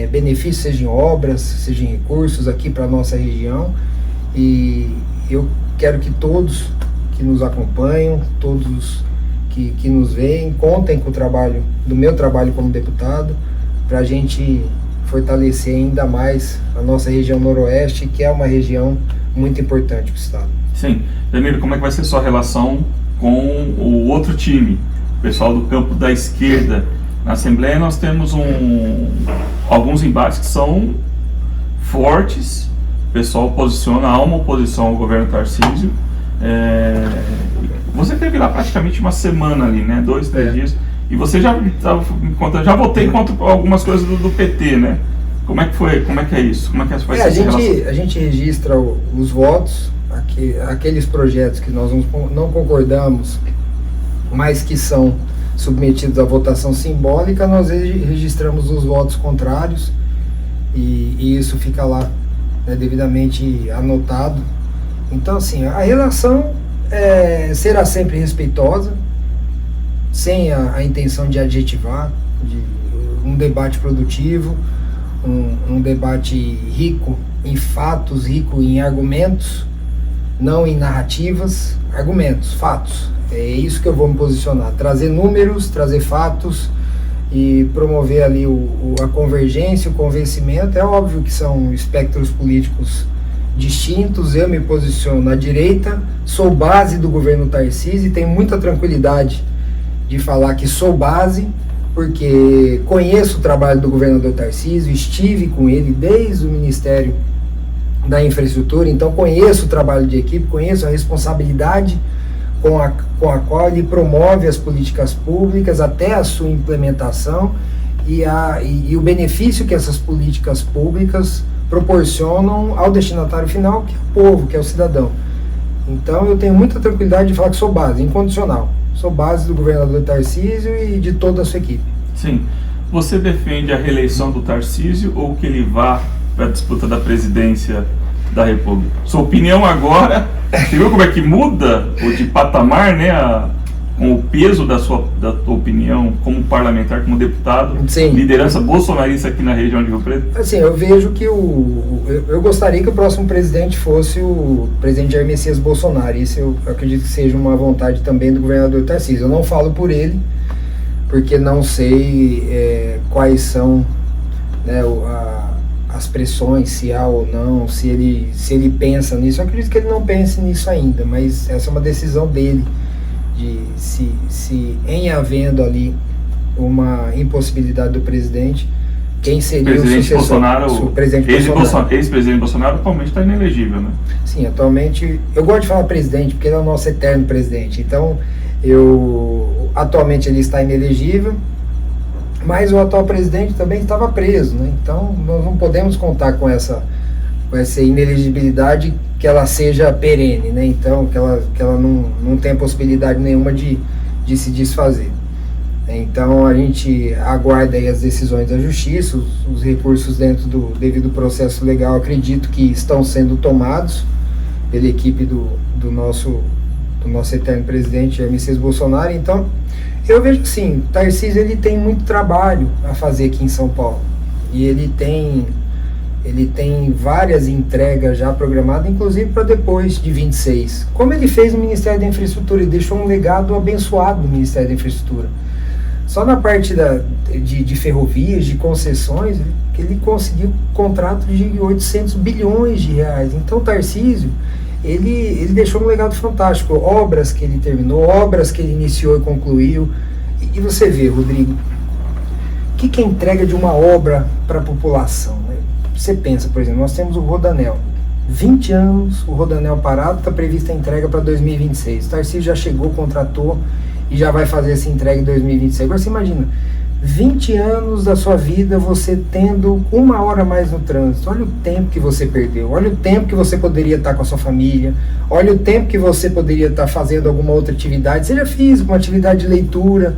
Speaker 2: benefícios, seja em obras, seja em recursos aqui para a nossa região. E eu quero que todos que nos acompanham, todos que nos veem, contem com o meu trabalho como deputado, para a gente fortalecer ainda mais a nossa região noroeste, que é uma região muito importante para o Estado.
Speaker 1: Sim. Danilo, como é que vai ser sua relação com o outro time, o pessoal do campo da esquerda? Na Assembleia nós temos alguns embates que são fortes. O pessoal há uma oposição ao governo Tarcísio. Você teve lá praticamente uma semana ali, né? 2, 3 dias. E você já votei contra algumas coisas do PT, né? Como é que foi? Como é que é isso? Como é que vai ser essa relação?
Speaker 2: A gente registra os votos, aqueles projetos que nós não concordamos, mas que são submetidos à votação simbólica, nós registramos os votos contrários, e isso fica lá, né, devidamente anotado. Então, assim, a relação será sempre respeitosa, sem a intenção de adjetivar, de um debate produtivo, um debate rico em fatos, rico em argumentos, não em narrativas. Argumentos, fatos. É isso que eu vou me posicionar, trazer números, trazer fatos, e promover ali a convergência, o convencimento. É óbvio que são espectros políticos distintos. Eu me posiciono à direita, sou base do governo Tarcísio e tenho muita tranquilidade de falar que sou base, porque conheço o trabalho do governador Tarcísio, estive com ele desde o Ministério da Infraestrutura, então conheço o trabalho de equipe, conheço a responsabilidade com a qual ele promove as políticas públicas até a sua implementação e o benefício que essas políticas públicas proporcionam ao destinatário final, que é o povo, que é o cidadão. Então eu tenho muita tranquilidade de falar que sou base, incondicional. Sou base do governador Tarcísio e de toda a sua equipe.
Speaker 1: Sim. Você defende a reeleição do Tarcísio ou que ele vá para a disputa da presidência da República? Sua opinião agora, você viu como é que muda o de patamar, né? Com o peso da tua opinião como parlamentar, como deputado,
Speaker 2: Sim.
Speaker 1: Liderança bolsonarista aqui na região de Rio Preto?
Speaker 2: Assim, eu vejo que eu gostaria que o próximo presidente fosse o presidente Jair Messias Bolsonaro. Isso eu acredito que seja uma vontade também do governador Tarcísio. Eu não falo por ele, porque não sei quais são, né, as pressões, se há ou não, se ele pensa nisso. Eu acredito que ele não pense nisso ainda, mas essa é uma decisão dele, de se em havendo ali uma impossibilidade do presidente, quem seria o sucessor?
Speaker 1: Ex-presidente Bolsonaro atualmente está inelegível, né?
Speaker 2: Sim, atualmente, eu gosto de falar presidente, porque ele é o nosso eterno presidente, então atualmente ele está inelegível, mas o atual presidente também estava preso, né? Então nós não podemos contar com essa inelegibilidade, que ela seja perene, né? Então que ela não tem possibilidade nenhuma de se desfazer. Então a gente aguarda aí as decisões da justiça, os recursos dentro do devido processo legal, acredito que estão sendo tomados pela equipe do nosso eterno presidente Jair Messias Bolsonaro. Então eu vejo assim, Tarcísio ele tem muito trabalho a fazer aqui em São Paulo, e ele tem várias entregas já programadas, inclusive para depois de 26. Como ele fez no Ministério da Infraestrutura, ele deixou um legado abençoado no Ministério da Infraestrutura. Só na parte de ferrovias, de concessões, ele conseguiu contratos de 800 bilhões de reais. Então o Tarcísio, ele deixou um legado fantástico. Obras que ele terminou, obras que ele iniciou e concluiu. E você vê, Rodrigo, o que é entrega de uma obra para a população, né? Você pensa, por exemplo, nós temos o Rodanel. 20 anos, o Rodanel parado, está prevista a entrega para 2026. O Tarcísio já chegou, contratou e já vai fazer essa entrega em 2026. Agora você imagina, 20 anos da sua vida você tendo 1 hora a mais no trânsito. Olha o tempo que você perdeu, olha o tempo que você poderia estar com a sua família, olha o tempo que você poderia estar fazendo alguma outra atividade, seja física, uma atividade de leitura,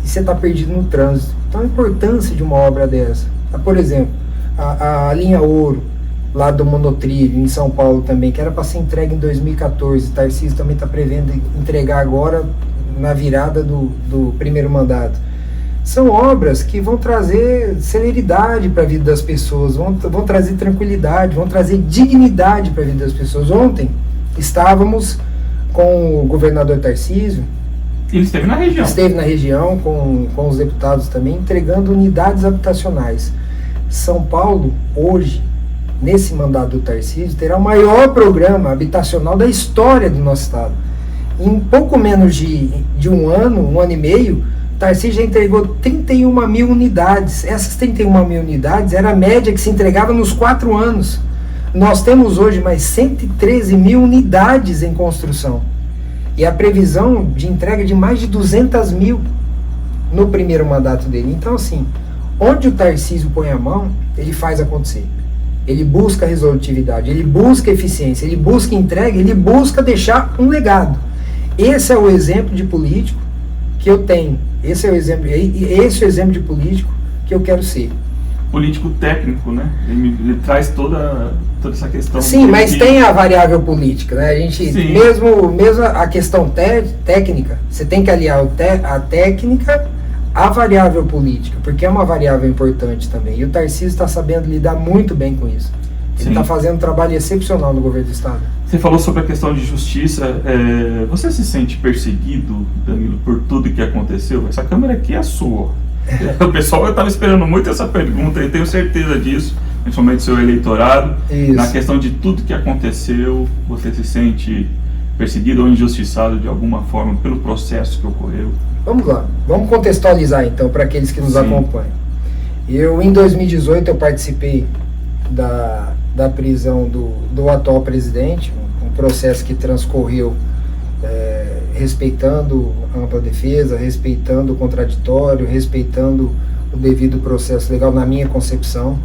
Speaker 2: e você está perdido no trânsito. Então a importância de uma obra dessa. Por exemplo, a linha Ouro, lá do monotrilho, em São Paulo também, que era para ser entregue em 2014, Tarcísio também está prevendo entregar agora na virada do primeiro mandato. São obras que vão trazer celeridade para a vida das pessoas, vão trazer tranquilidade, vão trazer dignidade para a vida das pessoas. Ontem estávamos com o governador Tarcísio.
Speaker 1: Ele esteve na região.
Speaker 2: Esteve na região com os deputados também, entregando unidades habitacionais. São Paulo, hoje, nesse mandato do Tarcísio, terá o maior programa habitacional da história do nosso estado. Em pouco menos de um ano e meio, Tarcísio já entregou 31 mil unidades. Essas 31 mil unidades era a média que se entregava nos 4 anos. Nós temos hoje mais 113 mil unidades em construção. E a previsão de entrega de mais de 200 mil no primeiro mandato dele. Então, assim, onde o Tarcísio põe a mão, ele faz acontecer. Ele busca resolutividade, ele busca eficiência, ele busca entrega, ele busca deixar um legado. Esse é o exemplo de político que eu tenho. Esse é o exemplo de político que eu quero ser.
Speaker 1: Político técnico, né? Ele traz toda essa questão.
Speaker 2: Sim, mas tem a variável política, né? A gente, mesmo a questão técnica, você tem que aliar a técnica à variável política, porque é uma variável importante também. E o Tarcísio está sabendo lidar muito bem com isso. Ele está fazendo um trabalho excepcional no governo do estado.
Speaker 1: Você falou sobre a questão de justiça. Você se sente perseguido, Danilo, por tudo que aconteceu? Essa câmera aqui é a sua. O pessoal estava esperando muito essa pergunta e tenho certeza disso, principalmente seu eleitorado.
Speaker 2: Isso.
Speaker 1: Na questão de tudo que aconteceu, você se sente perseguido ou injustiçado de alguma forma pelo processo que ocorreu?
Speaker 2: Vamos lá, vamos contextualizar então para aqueles que nos
Speaker 1: Sim.
Speaker 2: acompanham. Em 2018, eu participei da prisão do atual presidente, um processo que transcorreu respeitando a ampla defesa, respeitando o contraditório, respeitando o devido processo legal na minha concepção,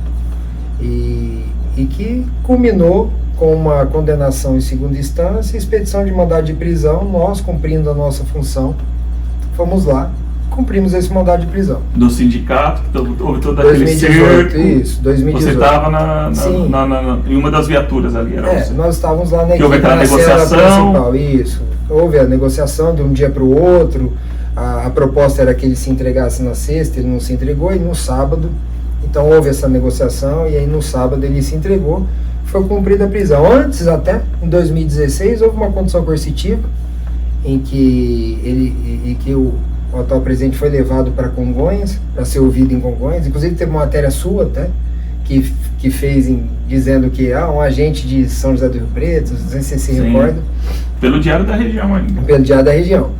Speaker 2: e que culminou com uma condenação em segunda instância, expedição de mandado de prisão. Nós, cumprindo a nossa função, fomos lá, cumprimos esse mandado de prisão.
Speaker 1: Do sindicato, houve todo aquele
Speaker 2: 2018,
Speaker 1: cerco.
Speaker 2: isso, 2018.
Speaker 1: Você estava em uma das viaturas ali, era você?
Speaker 2: Nós estávamos lá na
Speaker 1: equipe, houve aquela negociação.
Speaker 2: principal, isso. Houve a negociação de um dia para o outro, a proposta era que ele se entregasse na sexta, ele não se entregou, e no sábado, então houve essa negociação, e aí no sábado ele se entregou, foi cumprida a prisão. Antes até, em 2016, houve uma condição coercitiva, em que o atual presidente foi levado para Congonhas, para ser ouvido em Congonhas. Inclusive teve uma matéria sua até, que fez dizendo que um agente de São José do Rio Preto, não sei se você se recorda.
Speaker 1: Pelo Diário da Região ainda.
Speaker 2: Pelo Diário da Região.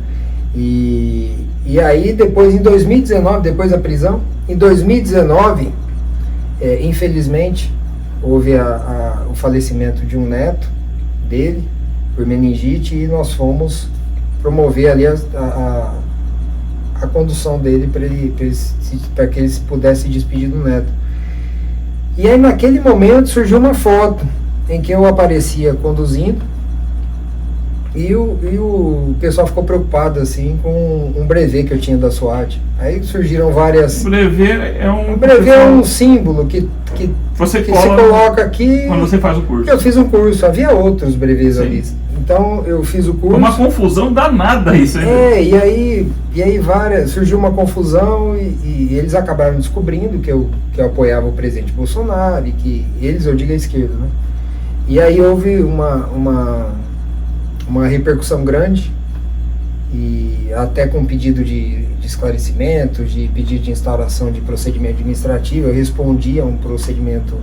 Speaker 2: E aí depois, em 2019, depois da prisão, em 2019, infelizmente, houve o falecimento de um neto dele, por meningite, e nós fomos promover ali a condução dele para que ele pudesse se despedir do neto. E aí naquele momento surgiu uma foto em que eu aparecia conduzindo, e o pessoal ficou preocupado assim com um brevet que eu tinha da SWAT. Aí surgiram várias...
Speaker 1: O brevet é um...
Speaker 2: O brevet é um símbolo que
Speaker 1: você
Speaker 2: se coloca aqui...
Speaker 1: Quando você faz o curso.
Speaker 2: Eu fiz um curso, havia outros brevets ali. Então eu fiz o curso.
Speaker 1: Uma confusão danada isso, hein?
Speaker 2: E aí surgiu uma confusão, e eles acabaram descobrindo que eu apoiava o presidente Bolsonaro, e que eles, eu digo a esquerda, né? E aí houve uma repercussão grande, e até com pedido de esclarecimento, de pedido de instauração de procedimento administrativo. Eu respondi a um procedimento,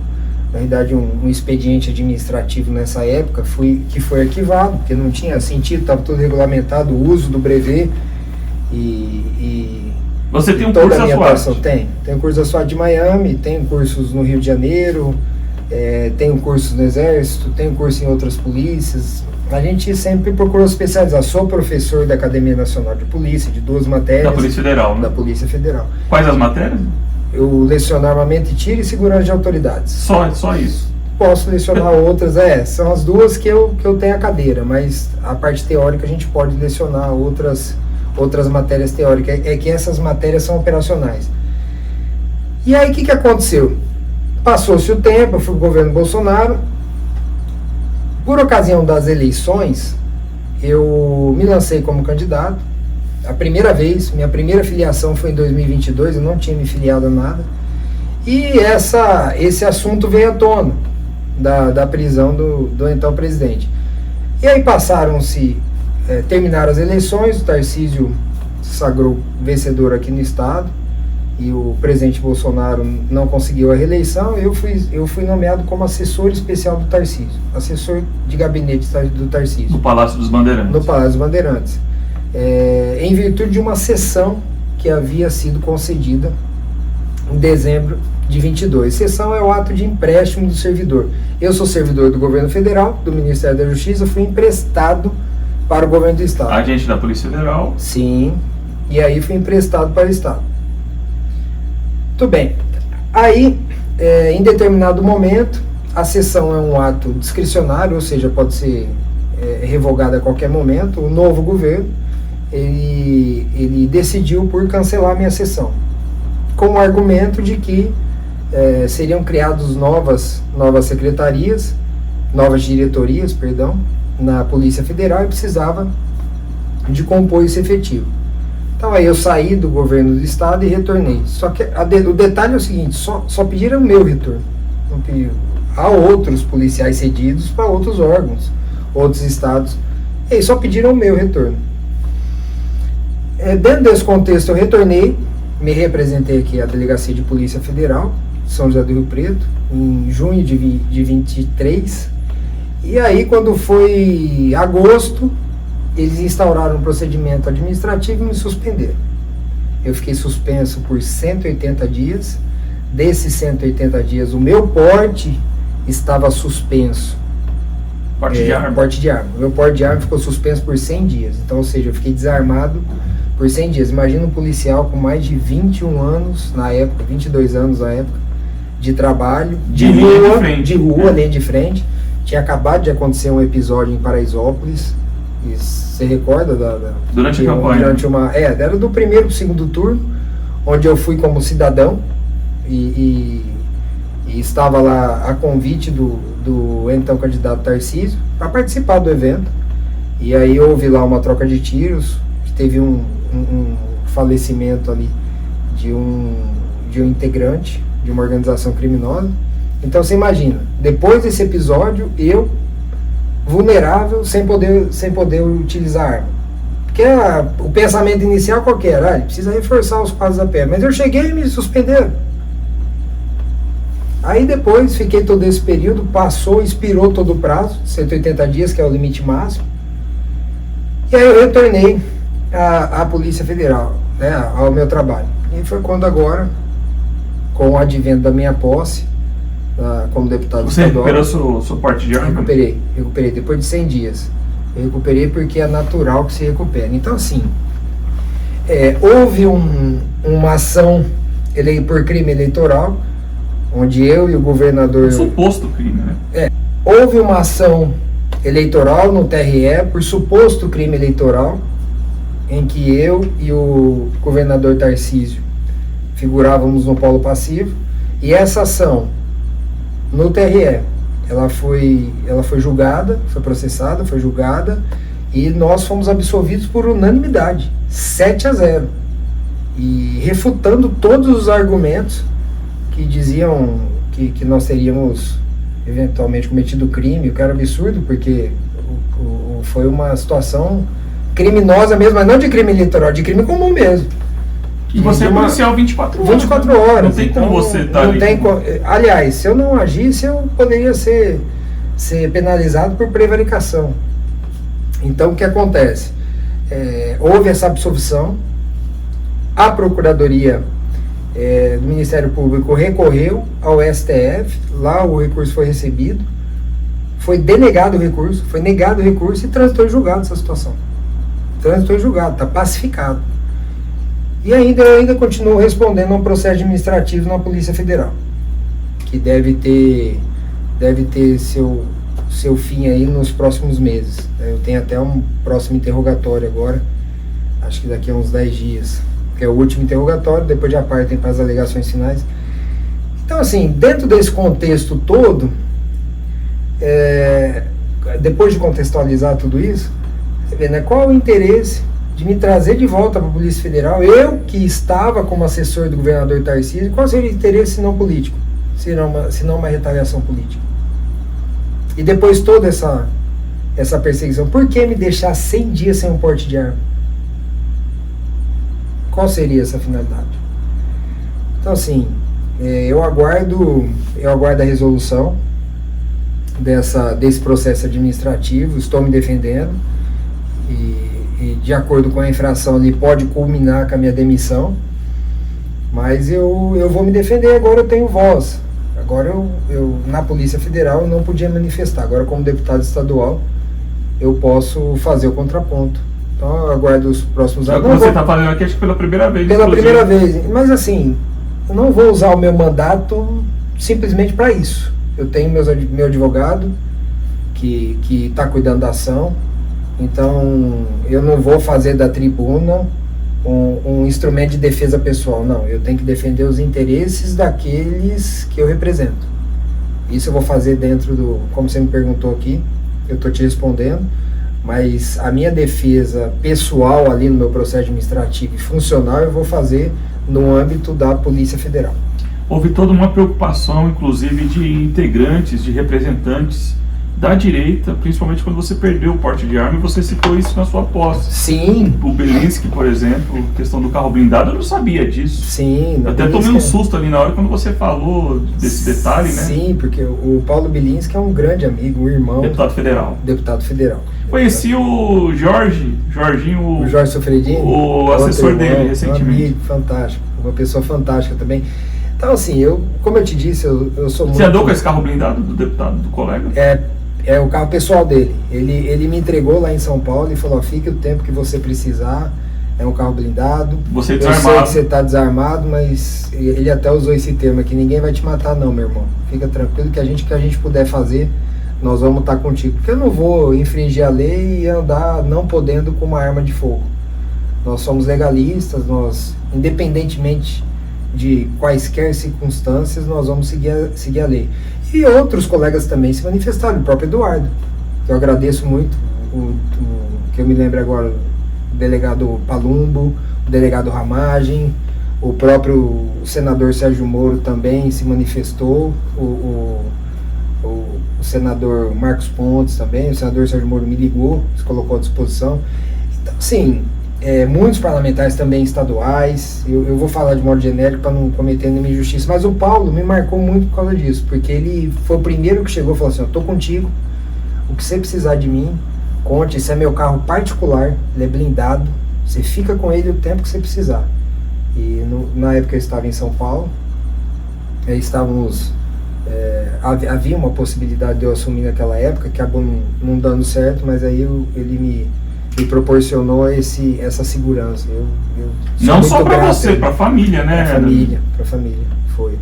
Speaker 2: na verdade um expediente administrativo nessa época, que foi arquivado, porque não tinha sentido, estava tudo regulamentado, o uso do brevet, e
Speaker 1: você tem um
Speaker 2: toda
Speaker 1: curso
Speaker 2: a minha
Speaker 1: da
Speaker 2: atuação.
Speaker 1: SWAT?
Speaker 2: Tenho curso da SWAT de Miami, tenho cursos no Rio de Janeiro, tenho cursos no Exército, tenho curso em outras polícias. A gente sempre procurou especializar. Sou professor da Academia Nacional de Polícia, de 2 matérias.
Speaker 1: Da Polícia Federal, né?
Speaker 2: Da Polícia Federal.
Speaker 1: Quais as matérias?
Speaker 2: Eu leciono armamento e tiro e segurança de autoridades.
Speaker 1: Só isso?
Speaker 2: Posso lecionar outras, são as duas que eu tenho a cadeira, mas a parte teórica a gente pode lecionar outras matérias teóricas. É que essas matérias são operacionais. E aí o que aconteceu? Passou-se o tempo, eu fui pro governo Bolsonaro. Por ocasião das eleições, eu me lancei como candidato. A primeira vez, minha primeira filiação foi em 2022, eu não tinha me filiado a nada. E esse assunto veio à tona, da prisão do então presidente. E aí terminaram as eleições, o Tarcísio se sagrou vencedor aqui no estado, e o presidente Bolsonaro não conseguiu a reeleição. Eu fui nomeado como assessor especial do Tarcísio, assessor de gabinete do Tarcísio.
Speaker 1: No Palácio dos Bandeirantes.
Speaker 2: No Palácio dos Bandeirantes. Em virtude de uma sessão que havia sido concedida em dezembro de 22. Sessão é o ato de empréstimo do servidor. Eu sou servidor do governo federal, do Ministério da Justiça, fui emprestado para o governo do estado.
Speaker 1: Agente da Polícia Federal.
Speaker 2: Sim, e aí fui emprestado para o estado. Muito bem. Aí, em determinado momento, a sessão é um ato discricionário, ou seja, pode ser revogada a qualquer momento. O novo governo, ele decidiu por cancelar a minha sessão, com o argumento de que seriam criadas novas secretarias, novas diretorias, na Polícia Federal, e precisava de compor esse efetivo. Então aí eu saí do governo do estado e retornei. Só que o detalhe é o seguinte, só pediram o meu retorno. Não pediram. Há outros policiais cedidos para outros órgãos, outros estados. E aí só pediram o meu retorno. Dentro desse contexto eu retornei, me representei aqui à Delegacia de Polícia Federal, São José do Rio Preto, em junho de 23. E aí, quando foi agosto, eles instauraram um procedimento administrativo e me suspenderam. Eu fiquei suspenso por 180 dias. Desses 180 dias, o meu porte estava suspenso.
Speaker 1: Porte de arma?
Speaker 2: Porte de arma. O meu porte de arma ficou suspenso por 100 dias. Então, ou seja, eu fiquei desarmado por 100 dias. Imagina um policial com mais de 21 anos, na época, 22 anos na época, de trabalho, de rua, linha de frente. Tinha acabado de acontecer um episódio em Paraisópolis. E você recorda
Speaker 1: durante a campanha?
Speaker 2: Era do primeiro para o segundo turno, onde eu fui como cidadão e estava lá a convite do então candidato Tarcísio para participar do evento. E aí houve lá uma troca de tiros, teve um falecimento ali de um integrante de uma organização criminosa. Então você imagina, depois desse episódio, eu vulnerável, sem poder utilizar arma. Porque o pensamento inicial qual que era? Ele precisa reforçar os quadros da pele. Mas eu cheguei e me suspenderam. Aí depois, fiquei todo esse período, passou, expirou todo o prazo, 180 dias, que é o limite máximo. E aí eu retornei à Polícia Federal, né, ao meu trabalho. E foi quando agora, com o advento da minha posse, como deputado estadual...
Speaker 1: Você recuperou seu porte de arma?
Speaker 2: Recuperei, depois de 100 dias. Eu recuperei porque é natural que se recupere. Então, assim, houve uma ação por crime eleitoral, onde eu e o governador...
Speaker 1: Suposto crime, né?
Speaker 2: Houve uma ação eleitoral no TRE por suposto crime eleitoral, em que eu e o governador Tarcísio figurávamos no polo passivo, e essa ação no TRE, ela foi julgada, foi processada, foi julgada, e nós fomos absolvidos por unanimidade, 7-0, e refutando todos os argumentos que diziam que nós teríamos eventualmente cometido crime, o que era absurdo, porque foi uma situação criminosa mesmo, mas não de crime eleitoral, de crime comum mesmo.
Speaker 1: E você é policial 24 horas.
Speaker 2: 24 horas.
Speaker 1: Não tem como você estar ali.
Speaker 2: Aliás, se eu não agisse, eu poderia ser penalizado por prevaricação. Então, o que acontece? Houve essa absolvição, a Procuradoria do Ministério Público recorreu ao STF, lá o recurso foi recebido, foi denegado o recurso, foi negado o recurso e transitou em julgado essa situação. Transitou em julgado, está pacificado. E eu ainda continuo respondendo a um processo administrativo na Polícia Federal, que deve ter seu fim aí nos próximos meses. Eu tenho até um próximo interrogatório agora, acho que daqui a uns 10 dias, que é o último interrogatório, depois já partem para as alegações finais. Então, assim, dentro desse contexto todo, depois de contextualizar tudo isso, você vê, né, qual o interesse de me trazer de volta para a Polícia Federal, eu que estava como assessor do governador Tarcísio, qual seria o interesse se não político, se não uma retaliação política? E depois toda essa perseguição, por que me deixar 100 dias sem um porte de arma? Qual seria essa finalidade? Então, assim, eu aguardo a resolução desse processo administrativo, estou me defendendo, e de acordo com a infração ali pode culminar com a minha demissão, mas eu vou me defender. Agora eu tenho voz, agora eu na Polícia Federal eu não podia manifestar, agora como deputado estadual eu posso fazer o contraponto. Então eu aguardo os próximos anos.
Speaker 1: Você está falando aqui acho que pela primeira vez.
Speaker 2: Pela primeira vez, mas assim, eu não vou usar o meu mandato simplesmente para isso. Eu tenho meu advogado que está cuidando da ação. Então, eu não vou fazer da tribuna um instrumento de defesa pessoal, não. Eu tenho que defender os interesses daqueles que eu represento. Isso eu vou fazer dentro como você me perguntou aqui, eu estou te respondendo, mas a minha defesa pessoal ali no meu processo administrativo e funcional eu vou fazer no âmbito da Polícia Federal.
Speaker 1: Houve toda uma preocupação, inclusive, de integrantes, de representantes da direita, principalmente quando você perdeu o porte de arma, e você citou isso na sua posse.
Speaker 2: Sim.
Speaker 1: O Belinsky, por exemplo, questão do carro blindado, eu não sabia disso.
Speaker 2: Sim.
Speaker 1: Eu até tomei um susto ali na hora quando você falou desse detalhe, né?
Speaker 2: Sim, porque o Paulo Belinsky é um grande amigo, um irmão.
Speaker 1: Deputado federal.
Speaker 2: Deputado federal.
Speaker 1: Conheci o Jorginho...
Speaker 2: O Jorge Sofredini.
Speaker 1: O assessor dele, recentemente.
Speaker 2: Um amigo fantástico, uma pessoa fantástica também. Então, assim, como eu te disse, eu sou muito...
Speaker 1: Você andou com esse carro blindado do deputado, do colega?
Speaker 2: É o carro pessoal dele. Ele me entregou lá em São Paulo e falou, fique o tempo que você precisar, é um carro blindado.
Speaker 1: Você
Speaker 2: desarmado. Eu sei que você está desarmado, mas ele até usou esse termo aqui, ninguém vai te matar não, meu irmão. Fica tranquilo que a gente puder fazer, nós vamos estar contigo. Porque eu não vou infringir a lei e andar não podendo com uma arma de fogo. Nós somos legalistas, nós, independentemente de quaisquer circunstâncias, nós vamos seguir a lei. E outros colegas também se manifestaram, o próprio Eduardo, que eu agradeço muito, que eu me lembro agora, o delegado Palumbo, o delegado Ramagem, o próprio senador Sérgio Moro também se manifestou, o senador Marcos Pontes também, o senador Sérgio Moro me ligou, se colocou à disposição. Então, sim, muitos parlamentares também estaduais, eu vou falar de modo genérico para não cometer nenhuma injustiça, mas o Paulo me marcou muito por causa disso, porque ele foi o primeiro que chegou e falou assim, eu estou contigo, o que você precisar de mim, conte, esse é meu carro particular, ele é blindado, você fica com ele o tempo que você precisar. E na época eu estava em São Paulo, havia uma possibilidade de eu assumir naquela época, que acabou não dando certo, mas aí ele me proporcionou essa segurança. Eu
Speaker 1: não só para você, para a família, né?
Speaker 2: Para a família, foi.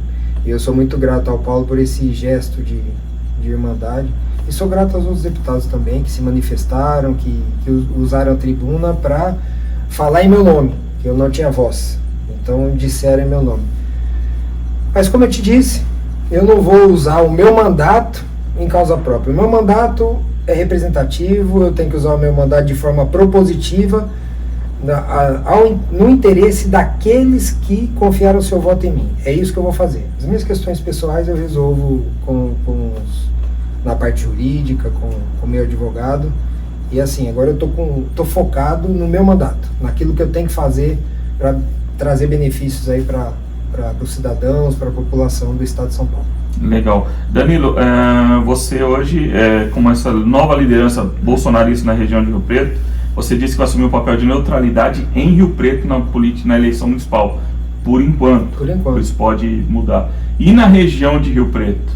Speaker 2: E eu sou muito grato ao Paulo por esse gesto de irmandade. E sou grato aos outros deputados também, que se manifestaram, que usaram a tribuna para falar em meu nome, que eu não tinha voz. Então disseram em meu nome. Mas como eu te disse, eu não vou usar o meu mandato em causa própria. O meu mandato é representativo, eu tenho que usar o meu mandato de forma propositiva, no interesse daqueles que confiaram o seu voto em mim. É isso que eu vou fazer. As minhas questões pessoais eu resolvo na parte jurídica, com o meu advogado. E assim, agora eu tô focado no meu mandato, naquilo que eu tenho que fazer para trazer benefícios aí para os cidadãos, para a população do estado de São Paulo.
Speaker 1: Legal. Danilo, você hoje, com essa nova liderança bolsonarista na região de Rio Preto, você disse que vai assumir o papel de neutralidade em Rio Preto na eleição municipal, por enquanto. Por enquanto. Isso pode mudar. E na região de Rio Preto?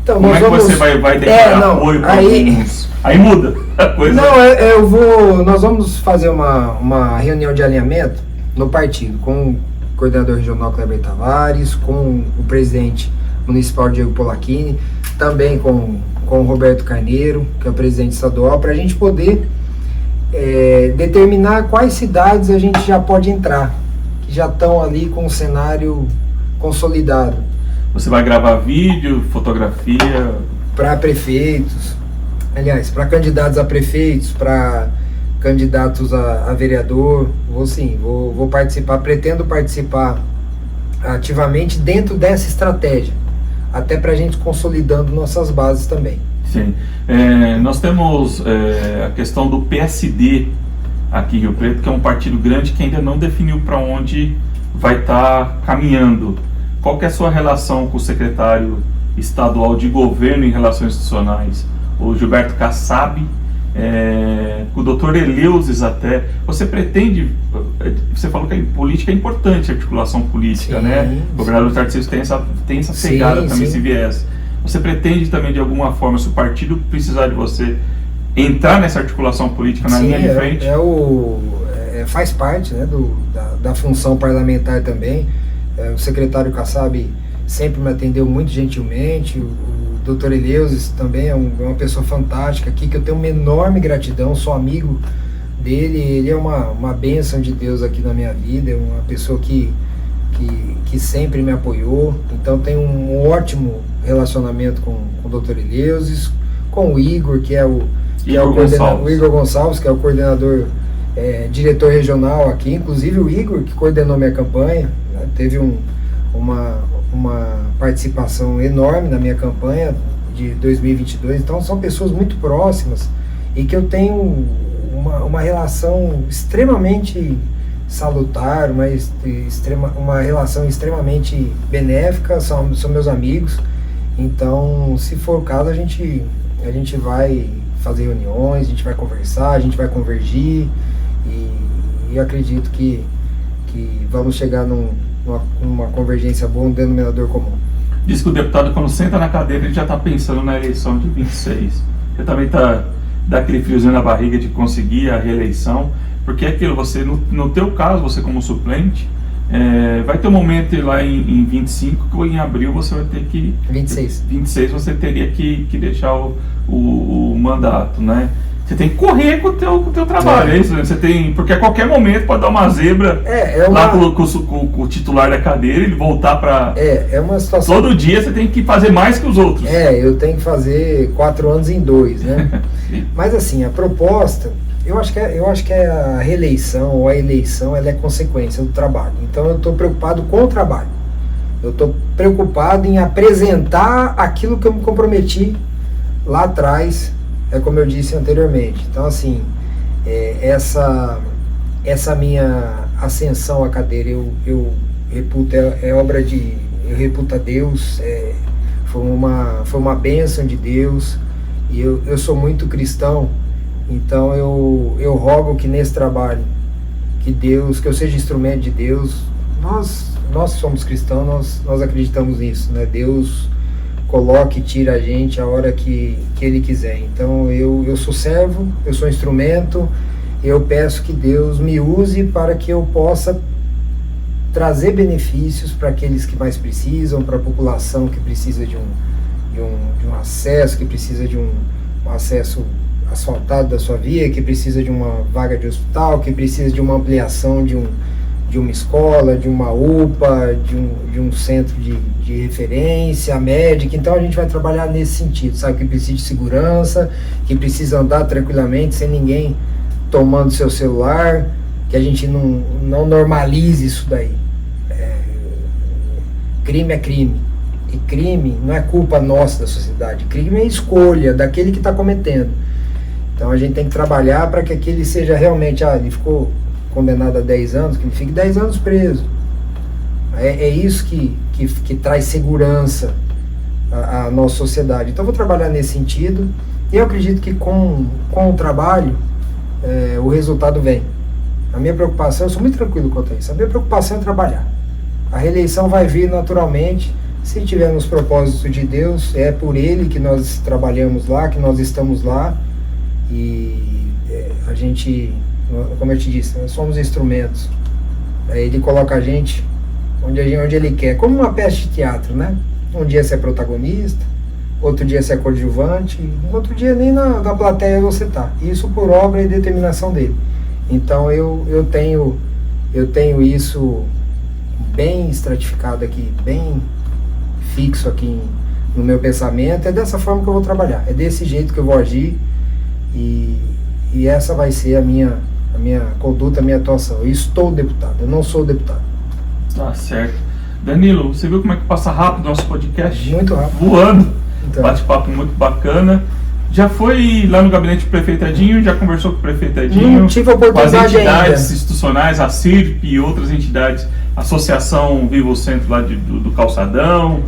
Speaker 2: Então,
Speaker 1: como é que você vai declarar apoio para alguns? Aí muda a coisa.
Speaker 2: Não, nós vamos fazer uma reunião de alinhamento no partido, com o coordenador regional Kleber Tavares, com o presidente municipal Diego Polacchini, também com o Roberto Carneiro, que é o presidente estadual, para a gente poder determinar quais cidades a gente já pode entrar, que já estão ali com o cenário consolidado.
Speaker 1: Você vai gravar vídeo, fotografia?
Speaker 2: Para prefeitos, aliás, para candidatos a prefeitos, para candidatos a vereador, vou participar, pretendo participar ativamente dentro dessa estratégia, até para a gente consolidando nossas bases também.
Speaker 1: Sim. Nós temos a questão do PSD aqui em Rio Preto, que é um partido grande que ainda não definiu para onde vai estar caminhando. Qual que é a sua relação com o secretário estadual de governo em relações institucionais, o Gilberto Kassab, com o doutor Eleusis até? Você pretende, você falou que a política é importante, a articulação política, sim, né? O governador Tarcísio tem essa pegada também, esse viés. Você pretende também, de alguma forma, se o partido precisar de você, entrar nessa articulação política na linha de frente?
Speaker 2: Faz parte, né, da função parlamentar também. O secretário Kassab sempre me atendeu muito gentilmente, o doutor Eleusis também é uma pessoa fantástica aqui, que eu tenho uma enorme gratidão, sou amigo dele, ele é uma bênção de Deus aqui na minha vida, é uma pessoa que sempre me apoiou, então tenho um ótimo relacionamento com o doutor Eleusis, com o Igor, que é o Igor Gonçalves, que é o coordenador, diretor regional aqui, inclusive o Igor, que coordenou minha campanha, teve uma participação enorme na minha campanha de 2022. Então são pessoas muito próximas e que eu tenho uma relação extremamente salutar, uma relação extremamente benéfica, são meus amigos. Então, se for o caso, a gente vai fazer reuniões, a gente vai conversar, a gente vai convergir e eu acredito que vamos chegar numa convergência boa, um denominador comum.
Speaker 1: Diz que o deputado, quando senta na cadeira, ele já está pensando na eleição de 26. Você também dá aquele friozinho na barriga de conseguir a reeleição, porque é aquilo, você, no teu caso, você como suplente, vai ter um momento lá em 25 que em abril você vai ter que... 26 você teria que deixar o mandato, né? Você tem que correr com o teu trabalho, é isso, né? Você tem, porque a qualquer momento pode dar uma zebra lá com o titular da cadeira, ele voltar para...
Speaker 2: É uma situação...
Speaker 1: Todo dia você tem que fazer mais que os outros.
Speaker 2: Eu tenho que fazer 4 anos em 2, né? Mas assim, a proposta, eu acho que a reeleição ou a eleição, ela é consequência do trabalho. Então eu estou preocupado com o trabalho. Eu estou preocupado em apresentar aquilo que eu me comprometi lá atrás, como eu disse anteriormente. Então, assim, essa minha ascensão à cadeira, eu reputo, eu reputo a Deus, foi uma bênção de Deus, e eu sou muito cristão, então eu rogo que nesse trabalho, que eu seja instrumento de Deus. Nós somos cristãos, nós acreditamos nisso, né? Deus coloque e tira a gente a hora que Ele quiser. Então eu sou servo, eu sou instrumento, eu peço que Deus me use para que eu possa trazer benefícios para aqueles que mais precisam, para a população que precisa de um acesso, que precisa de um acesso asfaltado da sua via, que precisa de uma vaga de hospital, que precisa de uma ampliação de uma escola, de uma UPA, de um centro de referência médica. Então a gente vai trabalhar nesse sentido, sabe? Que precisa de segurança, que precisa andar tranquilamente, sem ninguém tomando seu celular, que a gente não normalize isso daí. Crime é crime. E crime não é culpa nossa da sociedade. Crime é escolha daquele que está cometendo. Então a gente tem que trabalhar para que aquele seja realmente, ele ficou condenado a 10 anos, que ele fique 10 anos preso. É isso que traz segurança à nossa sociedade. Então eu vou trabalhar nesse sentido, e eu acredito que com o trabalho o resultado vem. A minha preocupação, eu sou muito tranquilo quanto a isso, a minha preocupação é trabalhar. A reeleição vai vir naturalmente, se tiver nos propósitos de Deus, é por Ele que nós trabalhamos lá, que nós estamos lá, e a gente, como eu te disse, nós somos instrumentos. Ele coloca a gente onde Ele quer, como uma peça de teatro, né? Um dia você é protagonista, outro dia você é coadjuvante, outro dia nem na plateia você tá. Isso por obra e determinação dele. Então eu tenho isso bem estratificado aqui, bem fixo aqui no meu pensamento. É dessa forma que eu vou trabalhar, é desse jeito que eu vou agir, e essa vai ser a minha conduta, a minha atuação. Eu estou deputado, eu não sou deputado.
Speaker 1: Tá certo. Danilo, você viu como é que passa rápido o nosso podcast?
Speaker 2: Muito rápido.
Speaker 1: Voando.
Speaker 2: Então.
Speaker 1: Bate-papo muito bacana. Já foi lá no gabinete do prefeito Edinho? Já conversou com o prefeito Edinho?
Speaker 2: Não tive a oportunidade
Speaker 1: ainda. As entidades
Speaker 2: ainda
Speaker 1: institucionais, a CIRP e outras entidades, Associação Vivo Centro lá do Calçadão,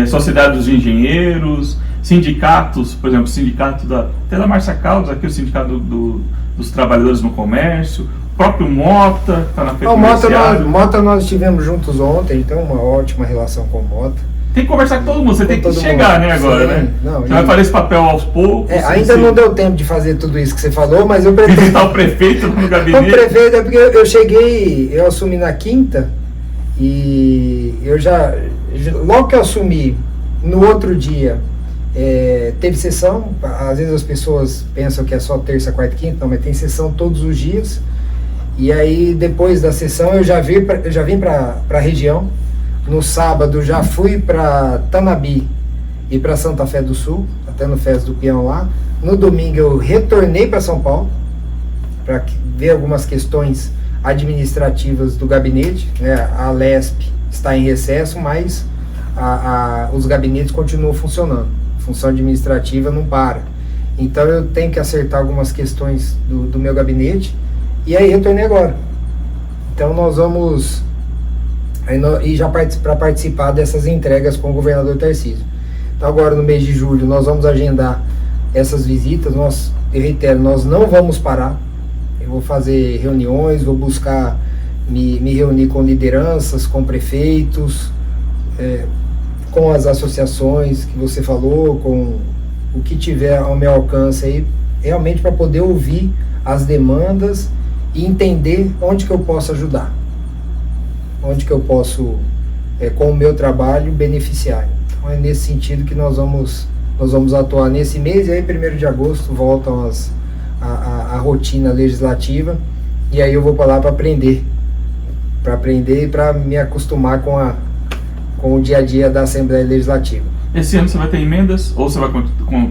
Speaker 1: Sociedade dos Engenheiros, sindicatos, por exemplo, sindicato até da Márcia Caldas, aqui o sindicato dos trabalhadores no comércio, o próprio Mota, está na feira comercial.
Speaker 2: Mota nós estivemos juntos ontem, então uma ótima relação com o Mota.
Speaker 1: Tem que conversar com todo mundo, você tem que chegar, né, agora,
Speaker 2: sim,
Speaker 1: né?
Speaker 2: Não,
Speaker 1: você vai fazer esse papel aos poucos.
Speaker 2: Ainda não deu tempo de fazer tudo isso que você falou, mas eu pretendo...
Speaker 1: Visitar o prefeito no gabinete.
Speaker 2: O prefeito, porque eu assumi na quinta, e logo que eu assumi, no outro dia, teve sessão. Às vezes as pessoas pensam que é só terça, quarta e quinta, não, mas tem sessão todos os dias. E aí, depois da sessão, eu já vim para a região. No sábado já fui para Tanabi e para Santa Fé do Sul, até no Festa do Peão lá. No domingo eu retornei para São Paulo para ver algumas questões administrativas do gabinete, né? A LESP está em recesso, mas os gabinetes continuam funcionando função administrativa não para. Então eu tenho que acertar algumas questões do meu gabinete, e aí retornei agora. Então nós vamos, e já para participar dessas entregas com o governador Tarcísio. Então agora no mês de julho nós vamos agendar essas visitas, eu reitero, nós não vamos parar. Eu vou fazer reuniões, vou buscar me reunir com lideranças, com prefeitos, com as associações que você falou, com o que tiver ao meu alcance aí, realmente para poder ouvir as demandas e entender onde que eu posso ajudar, onde que eu posso, com o meu trabalho, beneficiar. Então é nesse sentido que nós vamos atuar nesse mês, e aí 1º de agosto voltam a rotina legislativa, e aí eu vou para lá para aprender e para me acostumar com o dia a dia da Assembleia Legislativa.
Speaker 1: Esse ano você vai ter emendas ou você vai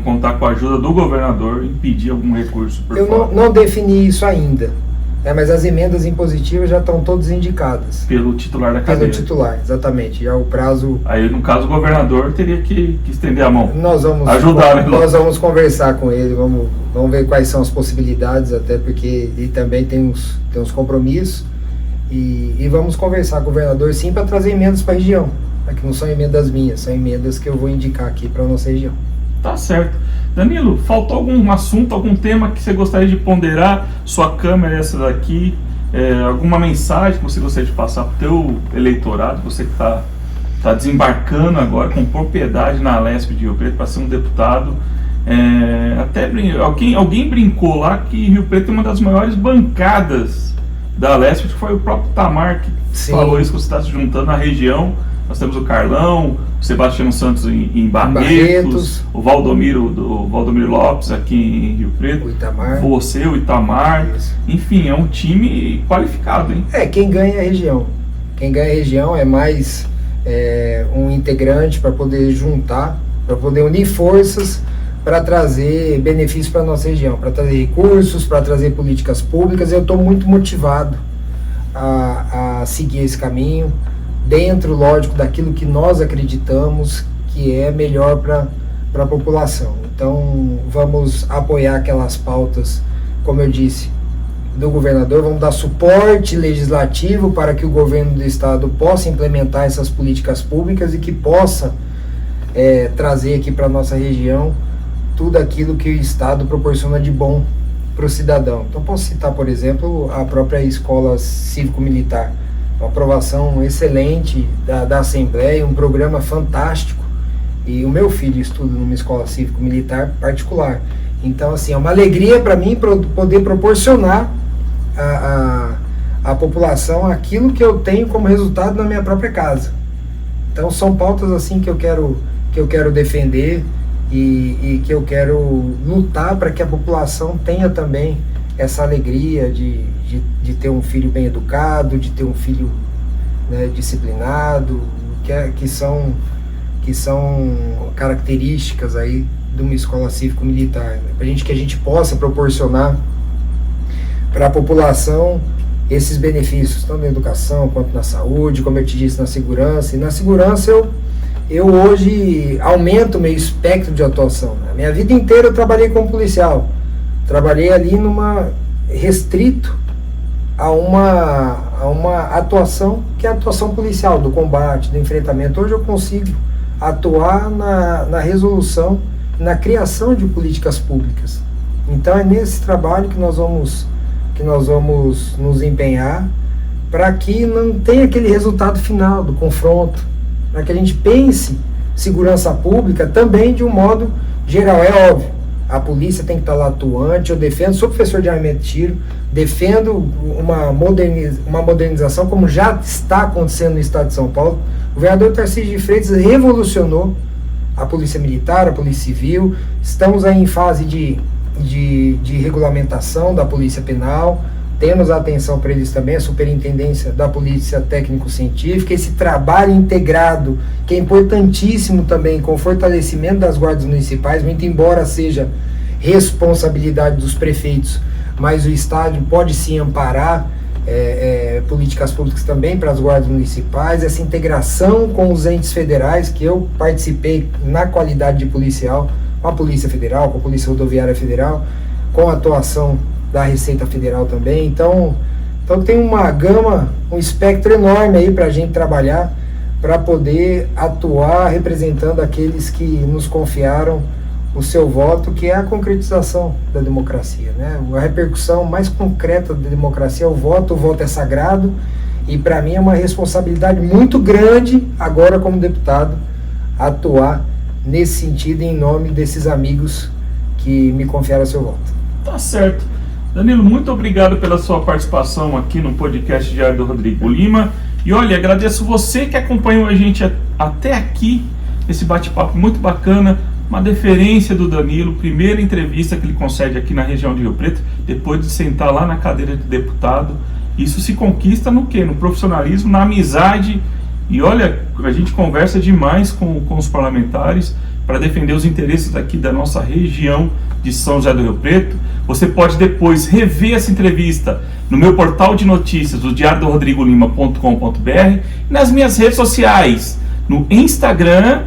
Speaker 1: contar com a ajuda do governador em pedir algum recurso por fora?
Speaker 2: Eu não defini isso ainda, mas as emendas impositivas já estão todas indicadas.
Speaker 1: Pelo titular da cadeira?
Speaker 2: Pelo titular, exatamente. Já o prazo...
Speaker 1: Aí, no caso, o governador teria que estender a mão.
Speaker 2: Nós vamos
Speaker 1: ajudar, né?
Speaker 2: Nós vamos conversar com ele, vamos ver quais são as possibilidades, até porque ele também tem uns compromissos. E vamos conversar com o governador, sim, para trazer emendas para a região. Que não são emendas minhas, são emendas que eu vou indicar aqui para a nossa região.
Speaker 1: Tá certo. Danilo, faltou algum assunto, algum tema que você gostaria de ponderar? Sua câmera é essa daqui, alguma mensagem que você gostaria de passar para o teu eleitorado, você que está desembarcando agora com propriedade na Alesp de Rio Preto para ser um deputado. Alguém brincou lá que Rio Preto é uma das maiores bancadas da Alesp, que foi o próprio Tamar que falou isso, que você está se juntando na região. Nós temos o Carlão, o Sebastião Santos em Barretos, o Valdomiro Lopes aqui em Rio Preto,
Speaker 2: o Itamar.
Speaker 1: Você, o Itamar. Isso. Enfim, é um time qualificado, hein?
Speaker 2: Quem ganha é a região. Quem ganha a região é mais um integrante para poder juntar, para poder unir forças para trazer benefícios para a nossa região, para trazer recursos, para trazer políticas públicas. Eu estou muito motivado a seguir esse caminho, dentro, lógico, daquilo que nós acreditamos que é melhor para a população. Então, vamos apoiar aquelas pautas, como eu disse, do governador, vamos dar suporte legislativo para que o governo do estado possa implementar essas políticas públicas e que possa trazer aqui para a nossa região tudo aquilo que o estado proporciona de bom para o cidadão. Então, posso citar, por exemplo, a própria escola cívico-militar, uma aprovação excelente da Assembleia, um programa fantástico, e o meu filho estuda numa escola cívico-militar particular. Então, assim, é uma alegria para mim poder proporcionar à população aquilo que eu tenho como resultado na minha própria casa. Então, são pautas assim que eu quero defender e que eu quero lutar para que a população tenha também essa alegria de ter um filho bem educado, de ter um filho, né, disciplinado, que são características aí de uma escola cívico-militar, né? Que a gente possa proporcionar para a população esses benefícios, tanto na educação quanto na saúde, como eu te disse, na segurança. E na segurança eu hoje aumento o meu espectro de atuação. A minha vida inteira eu trabalhei como policial. Trabalhei ali restrito a uma atuação que é a atuação policial, do combate, do enfrentamento. Hoje eu consigo atuar na resolução, na criação de políticas públicas. Então é nesse trabalho que nós vamos nos empenhar para que não tenha aquele resultado final do confronto, para que a gente pense segurança pública também de um modo geral. É óbvio, a polícia tem que estar lá atuante. Eu defendo, sou professor de armamento de tiro, defendo uma modernização como já está acontecendo no estado de São Paulo. O governador Tarcísio de Freitas revolucionou a polícia militar, a polícia civil. Estamos aí em fase de regulamentação da polícia penal. Temos a atenção para eles também, a superintendência da polícia técnico-científica, esse trabalho integrado, que é importantíssimo também, com o fortalecimento das guardas municipais, muito embora seja responsabilidade dos prefeitos, mas o estado pode sim amparar políticas públicas também para as guardas municipais, essa integração com os entes federais, que eu participei na qualidade de policial, com a Polícia Federal, com a Polícia Rodoviária Federal, com a atuação da Receita Federal também. Então tem uma gama, um espectro enorme aí para a gente trabalhar, para poder atuar representando aqueles que nos confiaram o seu voto, que é a concretização da democracia, né? A repercussão mais concreta da democracia é o voto é sagrado, e para mim é uma responsabilidade muito grande, agora como deputado, atuar nesse sentido em nome desses amigos que me confiaram o seu voto.
Speaker 1: Tá certo. Danilo, muito obrigado pela sua participação aqui no podcast Diário do Rodrigo Lima, e olha, agradeço você que acompanhou a gente até aqui, esse bate-papo muito bacana. Uma deferência do Danilo, primeira entrevista que ele concede aqui na região de Rio Preto, depois de sentar lá na cadeira de deputado. Isso se conquista no quê? No profissionalismo, na amizade. E olha, a gente conversa demais com os parlamentares para defender os interesses aqui da nossa região de São José do Rio Preto. Você pode depois rever essa entrevista no meu portal de notícias, o diariodorodrigolima.com.br, e nas minhas redes sociais, no Instagram,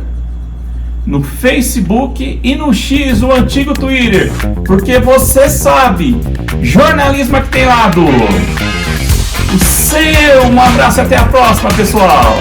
Speaker 1: no Facebook e no X, o antigo Twitter, porque você sabe, jornalismo é que tem lado. O seu, um abraço e até a próxima, pessoal.